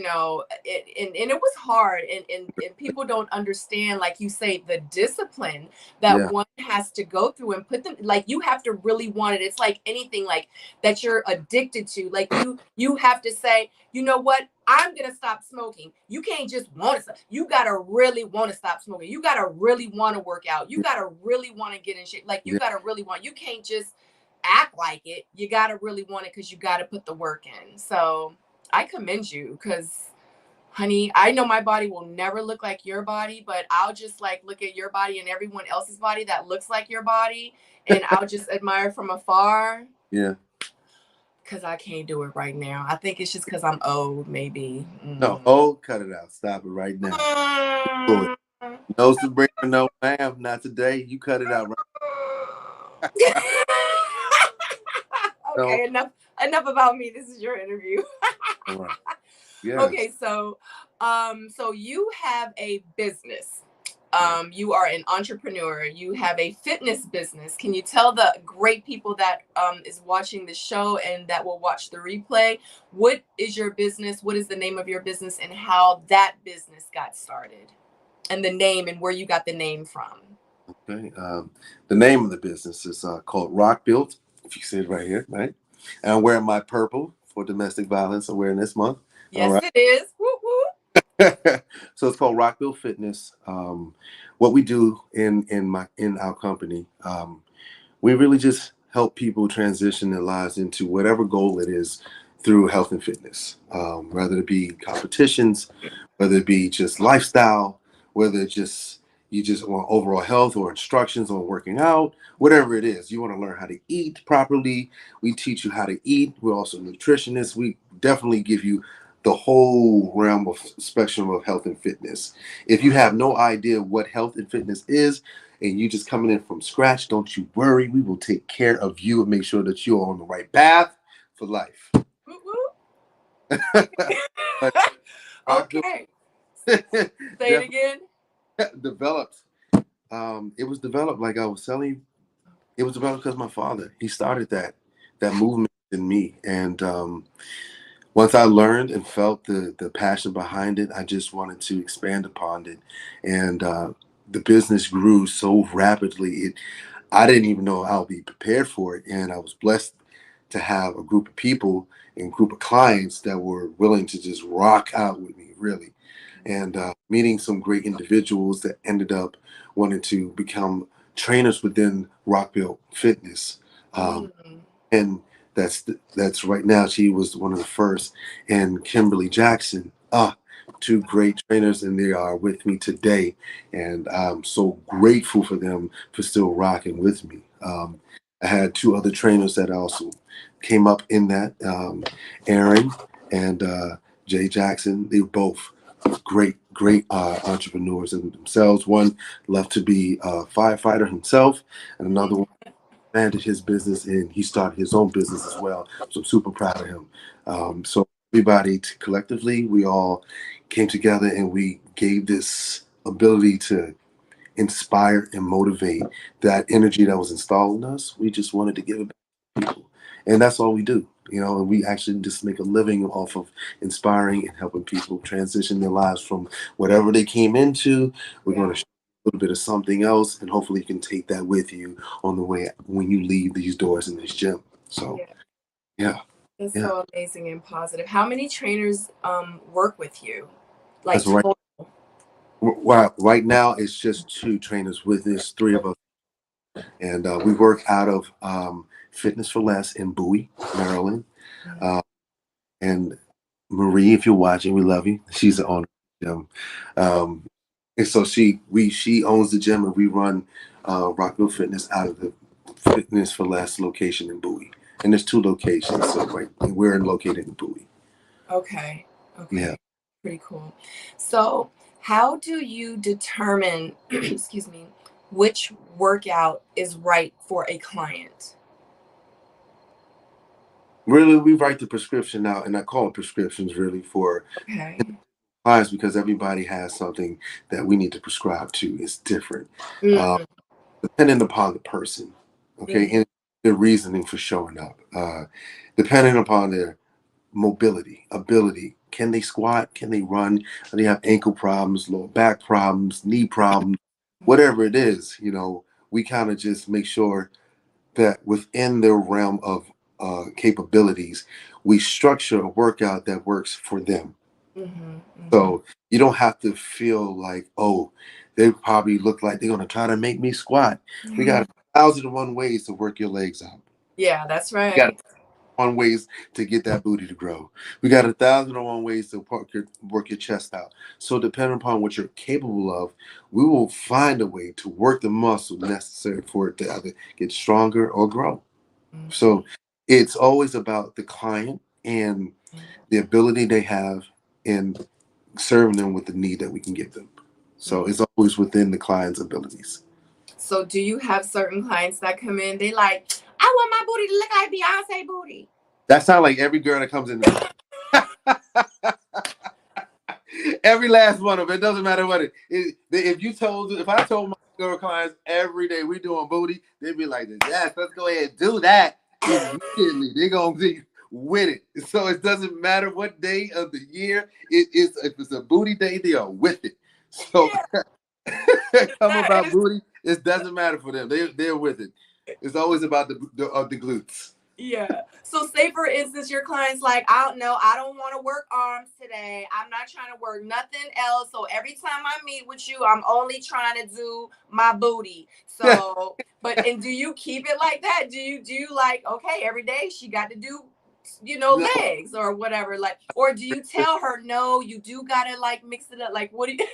it was hard. And people don't understand, like you say, the discipline that one has to go through and put them, like, you have to really want it. It's like anything like that you're addicted to. Like you have to say, you know what? I'm going to stop smoking. You can't just want to stop. You got to really want to stop smoking. You got to really want to work out. You got to really want to get in shape. Like, you got to really want, you can't just act like it. You got to really want it because you got to put the work in. So I commend you because, honey, I know my body will never look like your body, but I'll just like look at your body and everyone else's body that looks like your body, and I'll just admire from afar. Yeah. Because I can't do it right now. I think it's just because I'm old, maybe. No, old, cut it out. Stop it right now. No, Sabrina, no, ma'am, not today. You cut it out right Okay, enough about me. This is your interview. All right. Yes. Okay, so you have a business. You are an entrepreneur. You have a fitness business. Can you tell the great people that is watching the show and that will watch the replay, what is your business? What is the name of your business and how that business got started? And the name and where you got the name from. Okay. The name of the business is called Rock Built. If you see it right here, right? And I'm wearing my purple for Domestic Violence Awareness Month. Yes, it is. Woo woo. So it's called Rock Built Fitness. What we do in our company, we really just help people transition their lives into whatever goal it is through health and fitness, whether it be competitions, whether it be just lifestyle, whether it's just you just want overall health or instructions on working out, whatever it is. You want to learn how to eat properly. We teach you how to eat. We're also nutritionists. We definitely give you the whole realm of spectrum of health and fitness. If you have no idea what health and fitness is, and you just coming in from scratch, don't you worry. We will take care of you and make sure that you are on the right path for life. Okay. Say it again. Developed. It was developed, like I was telling you. It was developed because my father, he started that movement in me. And once I learned and felt the passion behind it, I just wanted to expand upon it, and the business grew so rapidly. I didn't even know I'll be prepared for it, and I was blessed to have a group of people and group of clients that were willing to just rock out with me, really, and meeting some great individuals that ended up wanting to become trainers within Rockville Fitness. Um, Mm. and that's right now. She was one of the first, and Kimberly Jackson. Two great trainers, and they are with me today, and I'm so grateful for them for still rocking with me. I had two other trainers that also came up in that, Aaron and Jay Jackson. They were both great entrepreneurs in themselves. One left to be a firefighter himself, and another one expanded his business and he started his own business as well. So I'm super proud of him. So everybody collectively, we all came together and we gave this ability to inspire and motivate that energy that was installed in us. We just wanted to give it back to people. And that's all we do. And we actually just make a living off of inspiring and helping people transition their lives from whatever they came into. We're going to show a little bit of something else, and hopefully you can take that with you on the way when you leave these doors in this gym. So, Yeah. yeah, That's yeah. so amazing and positive. How many trainers work with you? Like That's right. total? Right now, it's just two trainers with this, three of us. And we work out of Fitness for Less in Bowie, Maryland. Uh, and Marie, if you're watching, we love you. She's the owner of the gym. And so she owns the gym, and we run Rockville Fitness out of the Fitness for Less location in Bowie. And there's two locations, so right, and we're located in Bowie. Okay. Yeah. Okay. Pretty cool. So, how do you determine, excuse me, which workout is right for a client? Really, we write the prescription out, and I call it prescriptions really for Okay. clients because everybody has something that we need to prescribe to. It's different. Mm-hmm. Depending upon the person, okay, Mm-hmm. and their reasoning for showing up, depending upon their mobility, ability. Can they squat? Can they run? Do they have ankle problems, lower back problems, knee problems, whatever it is? We kind of just make sure that within their realm of capabilities, we structure a workout that works for them. Mm-hmm. Mm-hmm. So you don't have to feel like, oh, they probably look like they're going to try to make me squat. We got 1,001 ways to work your legs out. Yeah, that's We got right. 1 ways to get that booty to grow. We got 1,001 ways to work your chest out. So depending upon what you're capable of, we will find a way to work the muscle necessary for it to either get stronger or grow. Mm-hmm. So it's always about the client and the ability they have in serving them with the need that we can give them. So Mm-hmm. it's always within the client's abilities. So, do you have certain clients that come in? They like, I want my booty to look like Beyonce booty. That sounds like every girl that comes in the every last one of it. It doesn't matter what if I told my girl clients every day we doing booty, they'd be like, yes, let's go ahead and do that immediately. They're gonna be with it. So it doesn't matter what day of the year it is. If it's a booty day, they are with it. So Yeah, come that about is. booty, it doesn't matter for them. They're with it. It's always about the glutes. Yeah. So say for instance, your client's like, I don't know, I don't want to work arms today. I'm not trying to work nothing else. So every time I meet with you, I'm only trying to do my booty. So, and do you keep it like that? Do you like, okay, every day she got to do, No, legs or whatever, like, or do you tell her no, you do gotta like mix it up? Like, what do you?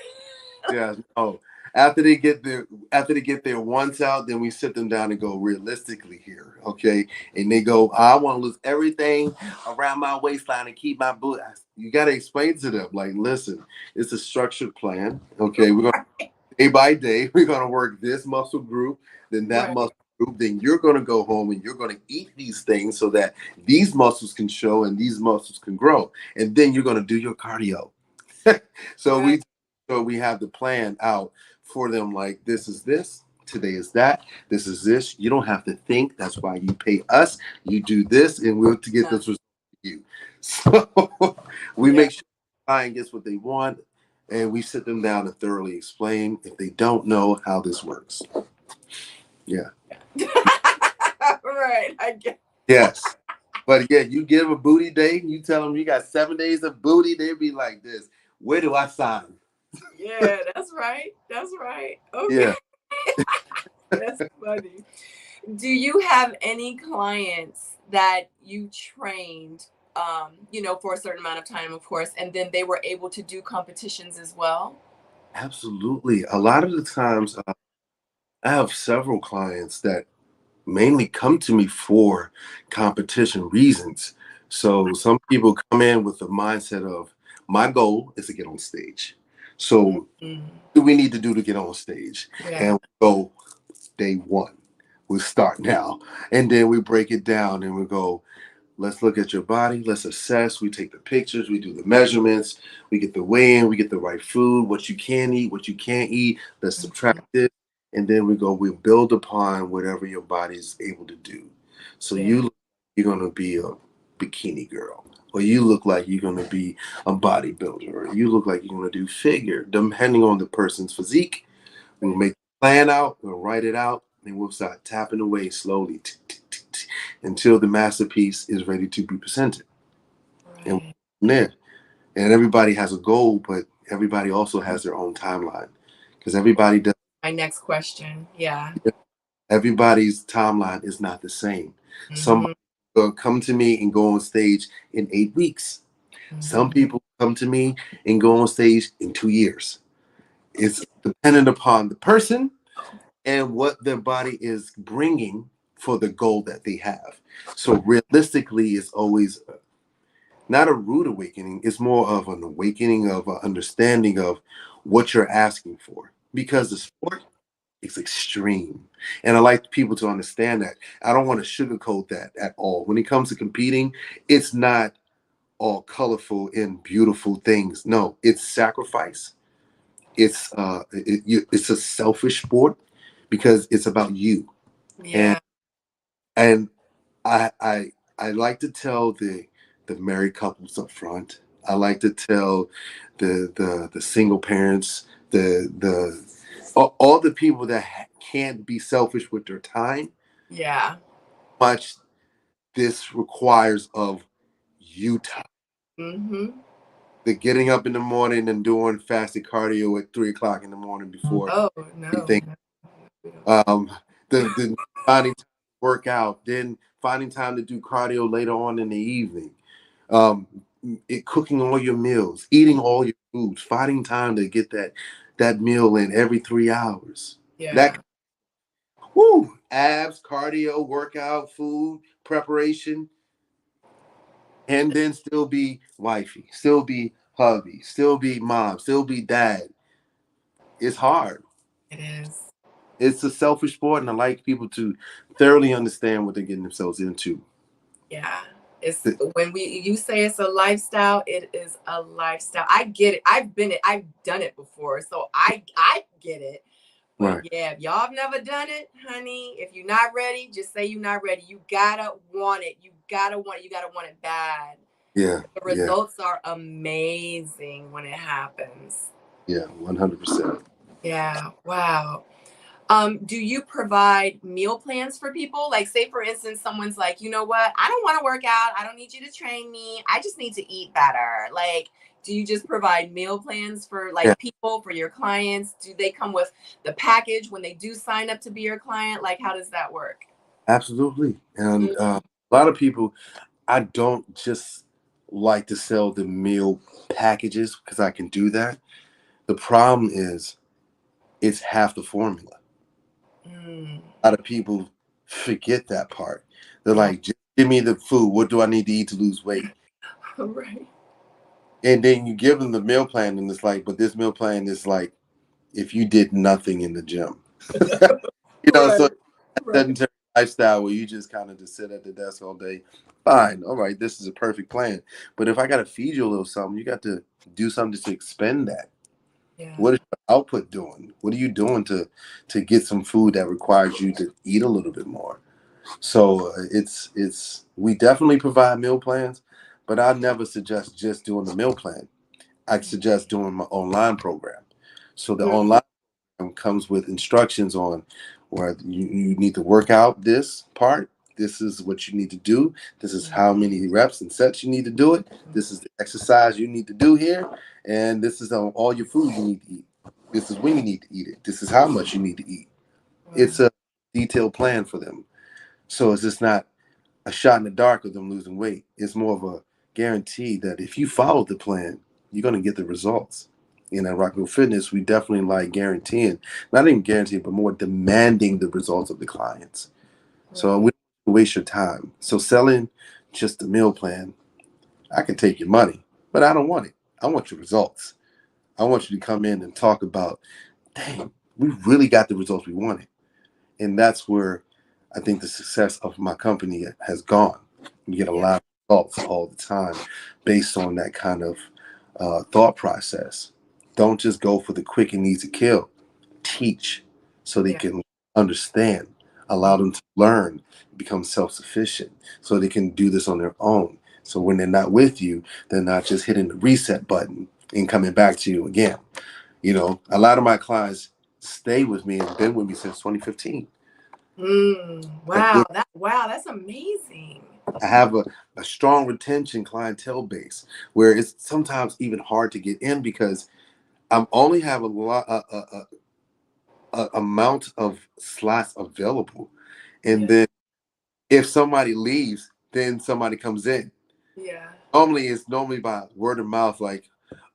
yeah, no. After they get their wants out, then we sit them down and go realistically here, okay? And they go, I want to lose everything around my waistline and keep my booty. You got to explain to them, like, listen, it's a structured plan, okay? We're going to day by day, we're going to work this muscle group, then that Right. muscle group. Then you're going to go home and you're going to eat these things so that these muscles can show and these muscles can grow. And then you're going to do your cardio. so Right. we so we have the plan out for them, like this is this, today is that, this is this. You don't have to think. That's why you pay us. You do this, and we'll to get this result for you. So we Yeah. make sure the client gets what they want, and we sit them down and thoroughly explain if they don't know how this works. Yeah. Right. I get. Yes. But yeah, you give a booty day, you tell them you got 7 days of booty, they be like this. Where do I sign? Yeah, that's right. That's right. Okay. Yeah, That's funny. Do you have any clients that you trained, for a certain amount of time, of course, and then they were able to do competitions as well? absolutely. A lot of the times, I have several clients that mainly come to me for competition reasons. So some people come in with the mindset of my goal is to get on stage. So what Mm-hmm. do we need to do to get on stage? Yeah. And we go day one. We start now. And then we break it down and we go, let's look at your body. Let's assess. We take the pictures. We do the measurements. We get the weigh in. We get the right food, what you can eat, what you can't eat. Let's subtract it. And then we build upon whatever your body's able to do. So Yeah. you're going to be a bikini girl, or you look like you're going to be a bodybuilder, or you look like you're going to do figure, depending on the person's physique. We'll make the plan out, we'll write it out, and we'll start tapping away slowly until the masterpiece is ready to be presented. And Right. from there, and everybody has a goal, but everybody also has their own timeline because everybody does. My next question. Yeah. Everybody's timeline is not the same. Mm-hmm. Somebody will come to me and go on stage in 8 weeks. Some Mm-hmm. people come to me and go on stage in 2 years. It's dependent upon the person and what their body is bringing for the goal that they have. So realistically, it's always not a rude awakening. It's more of an awakening of an understanding of what you're asking for. Because the sport is extreme. And I like people to understand that. I don't want to sugarcoat that at all. When it comes to competing, it's not all colorful and beautiful things. No, it's sacrifice. It's a selfish sport because it's about you. And Yeah. and I like to tell the married couples up front. I like to tell the single parents, the all the people that can't be selfish with their time. Yeah. Much this requires of you time. Mm-hmm. The getting up in the morning and doing fasted cardio at 3 o'clock in the morning before Oh no. anything. No, we don't. Um, the finding time to work out, then finding time to do cardio later on in the evening. Um, cooking all your meals, eating all your foods, finding time to get that meal in every 3 hours. Yeah. That whoo, abs, cardio, workout, food preparation, and then still be wifey, still be hubby, still be mom, still be dad. It's hard. It is. It's a selfish sport, and I like people to thoroughly understand what they're getting themselves into. Yeah. It's when we you say it's a lifestyle, it is a lifestyle. I get it. I've done it before. So I get it. But Right. yeah, if y'all have never done it, honey, if you're not ready, just say you're not ready. You gotta want it. You gotta want it. You gotta want it bad. Yeah. The Yeah. results are amazing when it happens. Yeah. 100%. Yeah. Wow. Do you provide meal plans for people? Like, say, for instance, someone's like, you know what? I don't want to work out. I don't need you to train me. I just need to eat better. Like, do you just provide meal plans for Yeah. like people, for your clients? Do they come with the package when they do sign up to be your client? Like, how does that work? Absolutely. And Mhm. a lot of people, I don't just like to sell the meal packages because I can do that. The problem is it's half the formula. Mm. A lot of people forget that part. They're Yeah. like, just give me the food. What do I need to eat to lose weight? Right. And then you give them the meal plan, and it's like, but this meal plan is like if you did nothing in the gym. So Right. Right. sedentary lifestyle where you just kind of just sit at the desk all day. Fine, all right, this is a perfect plan. But if I got to feed you a little something, you got to do something to expend that. Yeah. What is your output doing? What are you doing to get some food that requires you to eat a little bit more? So it's we definitely provide meal plans, but I never suggest just doing the meal plan. I suggest doing my online program. So the online comes with instructions on where you need to work out this part. This is what you need to do. This is how many reps and sets you need to do it. This is the exercise you need to do here. And this is all your food you need to eat. This is when you need to eat it. This is how much you need to eat. It's a detailed plan for them. So it's just not a shot in the dark of them losing weight. It's more of a guarantee that if you follow the plan, you're going to get the results. In at Rockville Fitness, we definitely like guaranteeing, not even guaranteeing, but more demanding the results of the clients. So we don't waste your time. So selling just the meal plan, I can take your money, but I don't want it. I want your results. I want you to come in and talk about, dang, we really got the results we wanted. And that's where I think the success of my company has gone. You get a lot of results all the time based on that kind of thought process. Don't just go for the quick and easy kill. Teach so they can understand. Allow them to learn, become self-sufficient, so they can do this on their own. So when they're not with you, they're not just hitting the reset button and coming back to you again. You know, a lot of my clients stay with me and been with me since 2015. Wow, that's amazing. I have a strong retention clientele base where it's sometimes even hard to get in because I only have a amount of slots available, and then if somebody leaves, then somebody comes in. Normally, it's by word of mouth, like,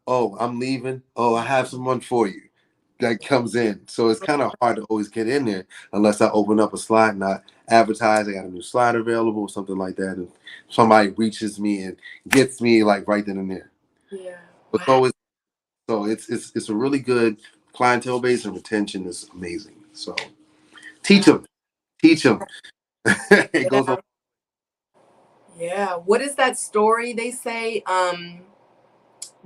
"Oh, I'm leaving. Oh, I have someone for you." That comes in. So it's kind of hard to always get in there unless I open up a slot and I advertise I got a new slot available or something like that. And somebody reaches me and gets me like right then and there. But so it's a really good clientele base, and retention is amazing. So teach them. It goes on. Yeah. What is that story they say?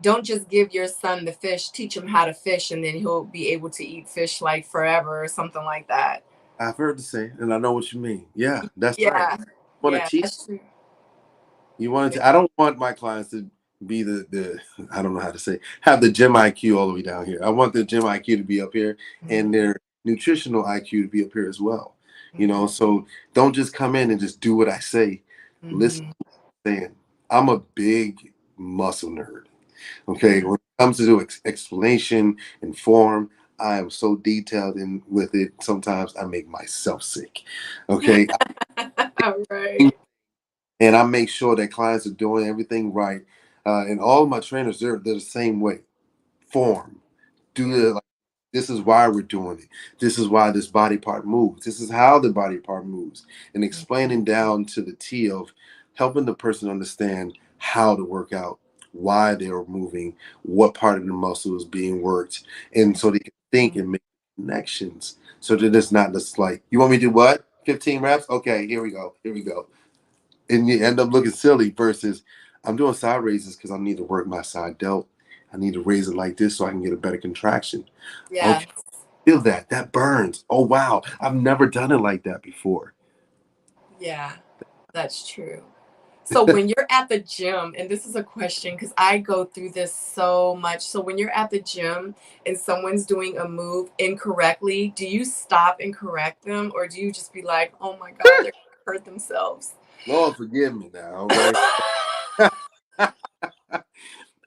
Don't just give your son the fish, teach him how to fish, and then he'll be able to eat fish like forever or something like that. I've heard the saying, and I know what you mean. Yeah, that's right. You want to teach. That's true. You wanted to. I don't want my clients to be the I don't know how to say, have the gym IQ all the way down here. I want the gym IQ to be up here and their nutritional IQ to be up here as well. You know, so don't just come in and just do what I say. Listen to what I'm saying. I'm a big muscle nerd. Okay, when it comes to do explanation and form, I am so detailed in with it. Sometimes I make myself sick. Okay. Right. And I make sure that clients are doing everything right. And all of my trainers, they're the same way. Form, do the like, this is why we're doing it. This is why this body part moves. This is how the body part moves, and explaining down to the T of helping the person understand how to work out, why they're moving, what part of the muscle is being worked, and so they can think and make connections. So that it's not just like, you want me to do what? 15 reps? Okay, here we go. Here we go. And you end up looking silly versus I'm doing side raises because I need to work my side delt. I need to raise it like this so I can get a better contraction. Okay, feel that. That burns. Oh, wow. I've never done it like that before. Yeah, that's true. So when you're at the gym, and this is a question because I go through this so much. So when you're at the gym and someone's doing a move incorrectly, do you stop and correct them, or do you just be like, "Oh my God, they're gonna hurt themselves"? Lord, forgive me now. Okay.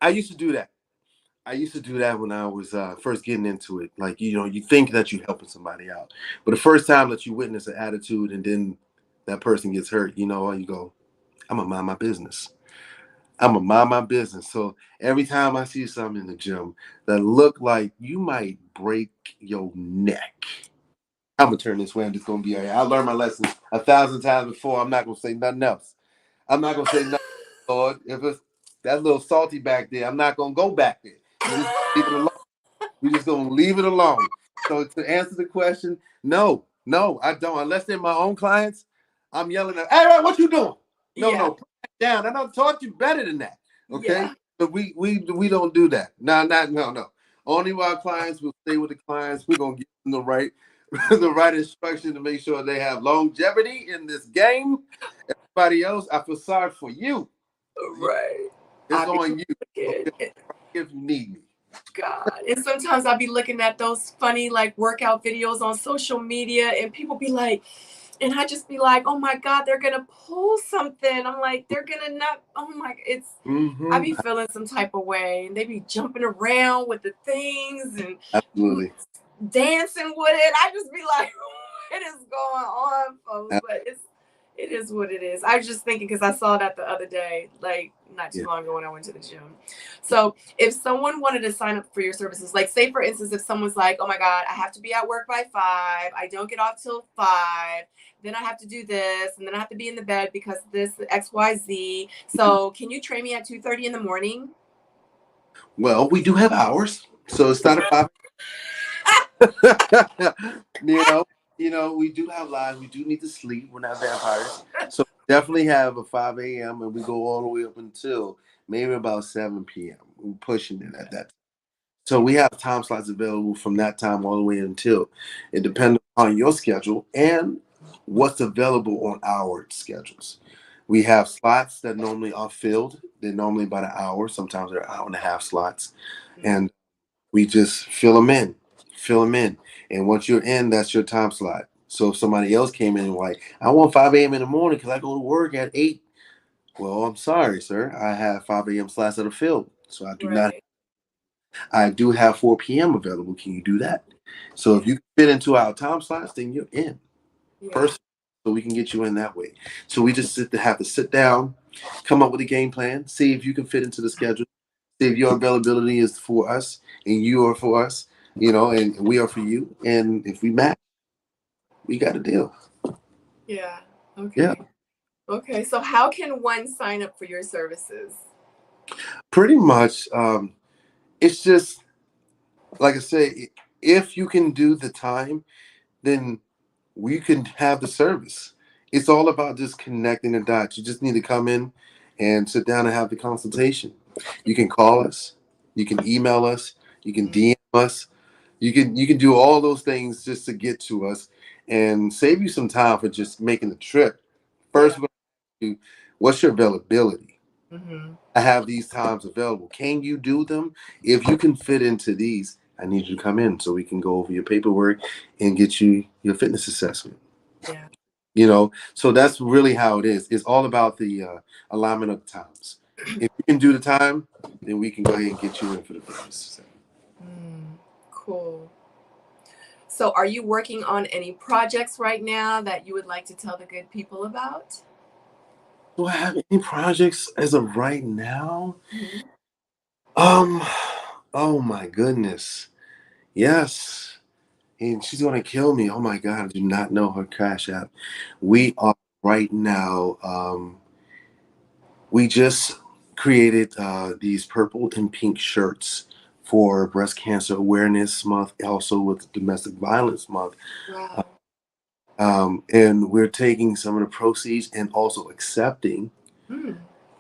I used to do that. I used to do that when I was first getting into it. Like, you know, you think that you're helping somebody out. But the first time that you witness an attitude and then that person gets hurt, you know, you go, I'm going to mind my business. I'm going to mind my business. So every time I see something in the gym that look like you might break your neck, I'm going to turn this way. I'm just going to be all right. I learned my lesson 1,000 times before. I'm not going to say nothing else. I'm not going to say nothing, Lord. If it's that little salty back there, I'm not going to go back there. You just leave it alone. We're just going to leave it alone. So to answer the question, no, I don't. Unless they're my own clients, I'm yelling at, hey, what you doing? No, put that down. I done taught you better than that. Okay? But we don't do that. No. Only our clients will stay with the clients. We're going to give them the right the right instruction to make sure they have longevity in this game. Everybody else, I feel sorry for you. Right. It's on you. Looking, If you need me. God. And sometimes I'll be looking at those funny like workout videos on social media and people be like, and I just be like, oh my God, they're gonna pull something. I'm like, they're gonna not, oh my, it's I be feeling some type of way. And they be jumping around with the things and Absolutely. dancing with it. I just be like, what is going on, folks? But it is what it is. I was just thinking because I saw that the other day, like not too long ago when I went to the gym. So if someone wanted to sign up for your services, like say for instance, if someone's like, oh my God, I have to be at work by 5, I don't get off till 5, then I have to do this, and then I have to be in the bed because this XYZ. So can you train me at 2:30 in the morning? Well, we do have hours, so it's not a 5. you know, we do have lives. We do need to sleep. We're not vampires, so definitely have a 5 a.m. and we go all the way up until maybe about 7 p.m. We're pushing it at that. So we have time slots available from that time all the way until. It depends on your schedule and what's available on our schedules. We have slots that normally are filled. They're normally about an hour. Sometimes they're an hour and a half slots, and we just fill them in. And once you're in, that's your time slot. So if somebody else came in and like, I want 5 a.m. in the morning because I go to work at 8. Well, I'm sorry, sir. I have 5 a.m. slots that are filled. So I do not. I do have 4 p.m. available. Can you do that? So if you fit into our time slots, then you're in. First, so we can get you in that way. So we just have to sit down, come up with a game plan, see if you can fit into the schedule, see if your availability is for us and you are for us, and we are for you. And if we match, we got a deal. Yeah. Okay. Yeah. Okay. So how can one sign up for your services? Pretty much, it's just like I say, if you can do the time, then we can have the service. It's all about just connecting the dots. You just need to come in and sit down and have the consultation. You can call us, you can email us, you can DM us, you can do all those things just to get to us and save you some time for just making the trip. First, what's your availability? I have these times available. Can you do them? If you can fit into these, I need you to come in so we can go over your paperwork and get you your fitness assessment. Yeah. So that's really how it is. It's all about the alignment of the times. If you can do the time, then we can go ahead and get you in for the fitness assessment. Cool. So are you working on any projects right now that you would like to tell the good people about? Do I have any projects as of right now? Oh my goodness. Yes. And she's gonna kill me. Oh my God, I do not know her Cash App. We are right now, we just created these purple and pink shirts for Breast Cancer Awareness Month, also with Domestic Violence Month. Wow. And we're taking some of the proceeds and also accepting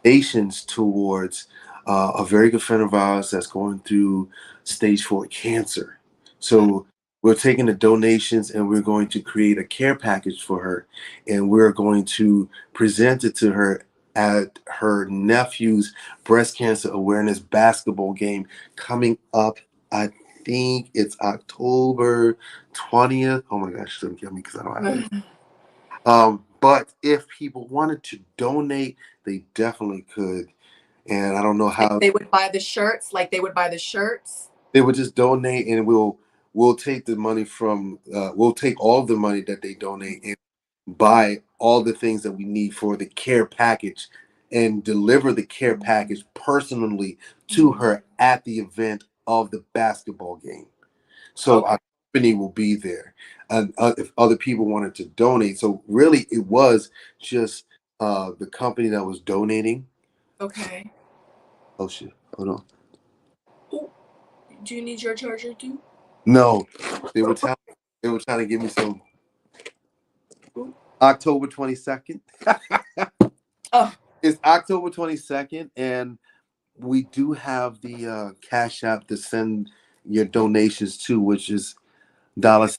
donations towards a very good friend of ours that's going through stage 4 cancer. So we're taking the donations and we're going to create a care package for her, and we're going to present it to her at her nephew's breast cancer awareness basketball game coming up. I think it's October 20th. Oh my gosh, don't kill me because I don't have it. But if people wanted to donate, they definitely could. And I don't know how they would buy the shirts. Like they would buy the shirts. They would just donate, and we'll take the money from we'll take all the money that they donate and buy all the things that we need for the care package and deliver the care package personally to her at the event of the basketball game. So our company will be there, and if other people wanted to donate. So really, it was just the company that was donating. Okay. Oh shit! Hold on. Ooh. Do you need your charger too? No, they were trying to give me some. October 22nd. It's October 22nd, and we do have the Cash App to send your donations to, which is $.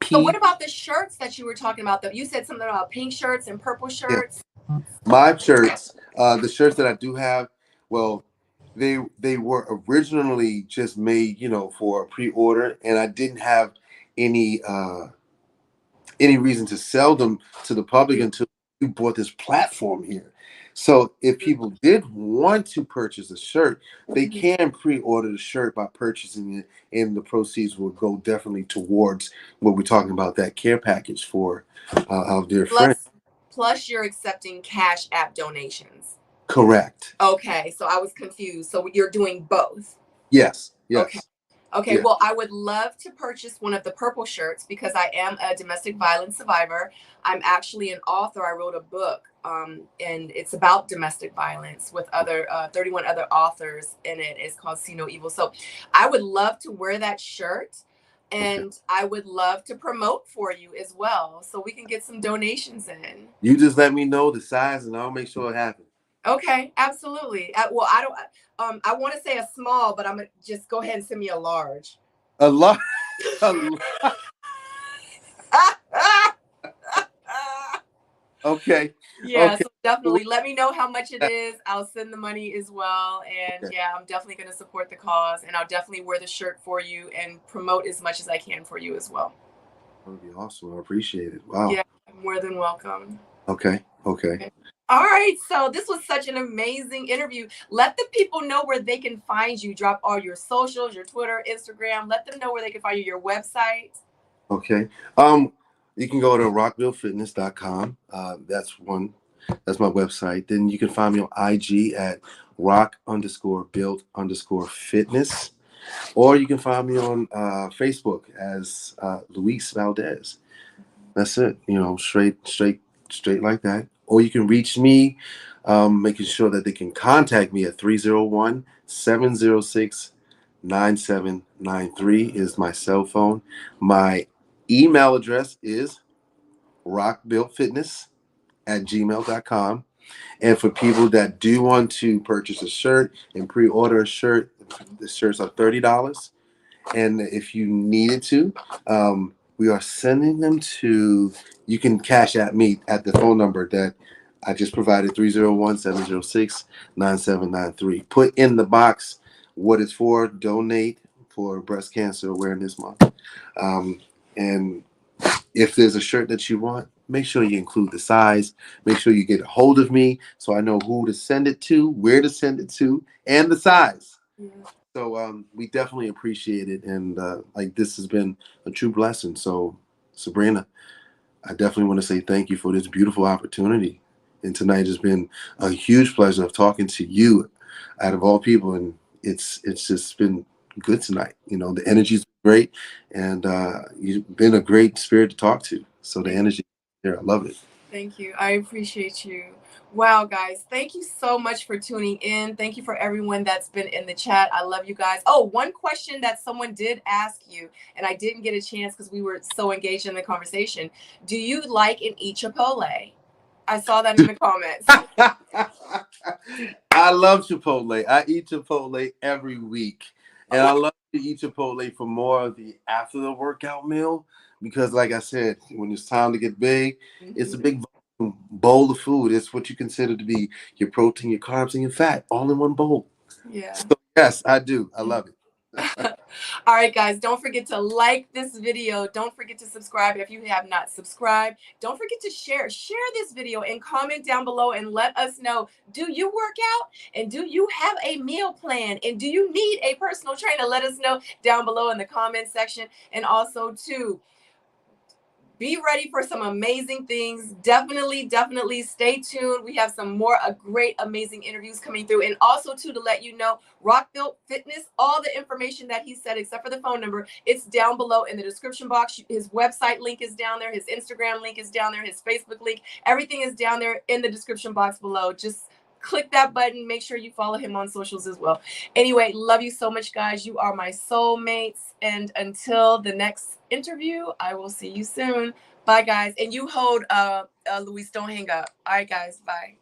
So what about the shirts that you were talking about? You said something about pink shirts and purple shirts. Yeah. My shirts The shirts that I do have, well, they were originally just made, for a pre-order, and I didn't have any any reason to sell them to the public until you bought this platform here. So if people did want to purchase a shirt, they can pre-order the shirt by purchasing it, and the proceeds will go definitely towards what we're talking about, that care package for of their friends. Plus, you're accepting Cash App donations. Correct. Okay, so I was confused. So you're doing both? Yes. Okay. Okay, Yeah. well, I would love to purchase one of the purple shirts because I am a domestic violence survivor. I'm actually an author. I wrote a book, and it's about domestic violence with 31 other authors in it. It's called See No Evil. So I would love to wear that shirt, and I would love to promote for you as well, so we can get some donations in. You just let me know the size, and I'll make sure it happens. Okay, absolutely. Well, I don't. I want to say a small, but I'm gonna just go ahead and send me a large. A large. Okay. Yeah, Okay. so definitely let me know how much it is. I'll send the money as well. And yeah, I'm definitely going to support the cause, and I'll definitely wear the shirt for you and promote as much as I can for you as well. That would be awesome. I appreciate it. Wow. Yeah, more than welcome. Okay. All right, so this was such an amazing interview. Let the people know where they can find you. Drop all your socials, your Twitter, Instagram. Let them know where they can find you, your website. Okay. You can go to rockbuiltfitness.com. That's my website. Then you can find me on IG at rock_built_fitness. Or you can find me on Facebook as LUIS VALDEZ. That's it. Straight like that. Or you can reach me, making sure that they can contact me at 301-706-9793 is my cell phone. My email address is rockbuiltfitness@gmail.com. And for people that do want to purchase a shirt and pre-order a shirt, the shirts are $30. And if you needed to, we are sending them to, you can cash at me at the phone number that I just provided, 301-706-9793. Put in the box what it's for, donate for Breast Cancer Awareness Month. And if there's a shirt that you want, make sure you include the size. Make sure you get a hold of me so I know who to send it to, where to send it to, and the size. Yeah. So we definitely appreciate it. And this has been a true blessing. So Sabrina, I definitely want to say thank you for this beautiful opportunity. And tonight has been a huge pleasure of talking to you out of all people. And it's just been good tonight. The energy's great, and you've been a great spirit to talk to. So the energy there, I love it. Thank you. I appreciate you. Wow, guys, thank you so much for tuning in. Thank you for everyone that's been in the chat. I love you guys. Oh, one question that someone did ask you, and I didn't get a chance because we were so engaged in the conversation. Do you like and eat Chipotle? I saw that in the comments. I love Chipotle. I eat Chipotle every week. And I love to eat Chipotle for more of the after the workout meal because, like I said, when it's time to get big, it's a big bowl of food. It's what you consider to be your protein, your carbs, and your fat all in one bowl. Yeah. So, yes, I do. I love it. All right, guys, don't forget to like this video. Don't forget to subscribe if you have not subscribed. Don't forget to share this video and comment down below and let us know, do you work out and do you have a meal plan and do you need a personal trainer? Let us know down below in the comment section. And also too, be ready for some amazing things. Definitely stay tuned. We have some more great, amazing interviews coming through. And also, too, to let you know, Rock Built Fitness, all the information that he said, except for the phone number, it's down below in the description box. His website link is down there. His Instagram link is down there. His Facebook link. Everything is down there in the description box below. Just click that button. Make sure you follow him on socials as well. Anyway, love you so much, guys. You are my soulmates. And until the next interview, I will see you soon. Bye, guys. And you hold, LUIS, don't hang up. All right, guys. Bye.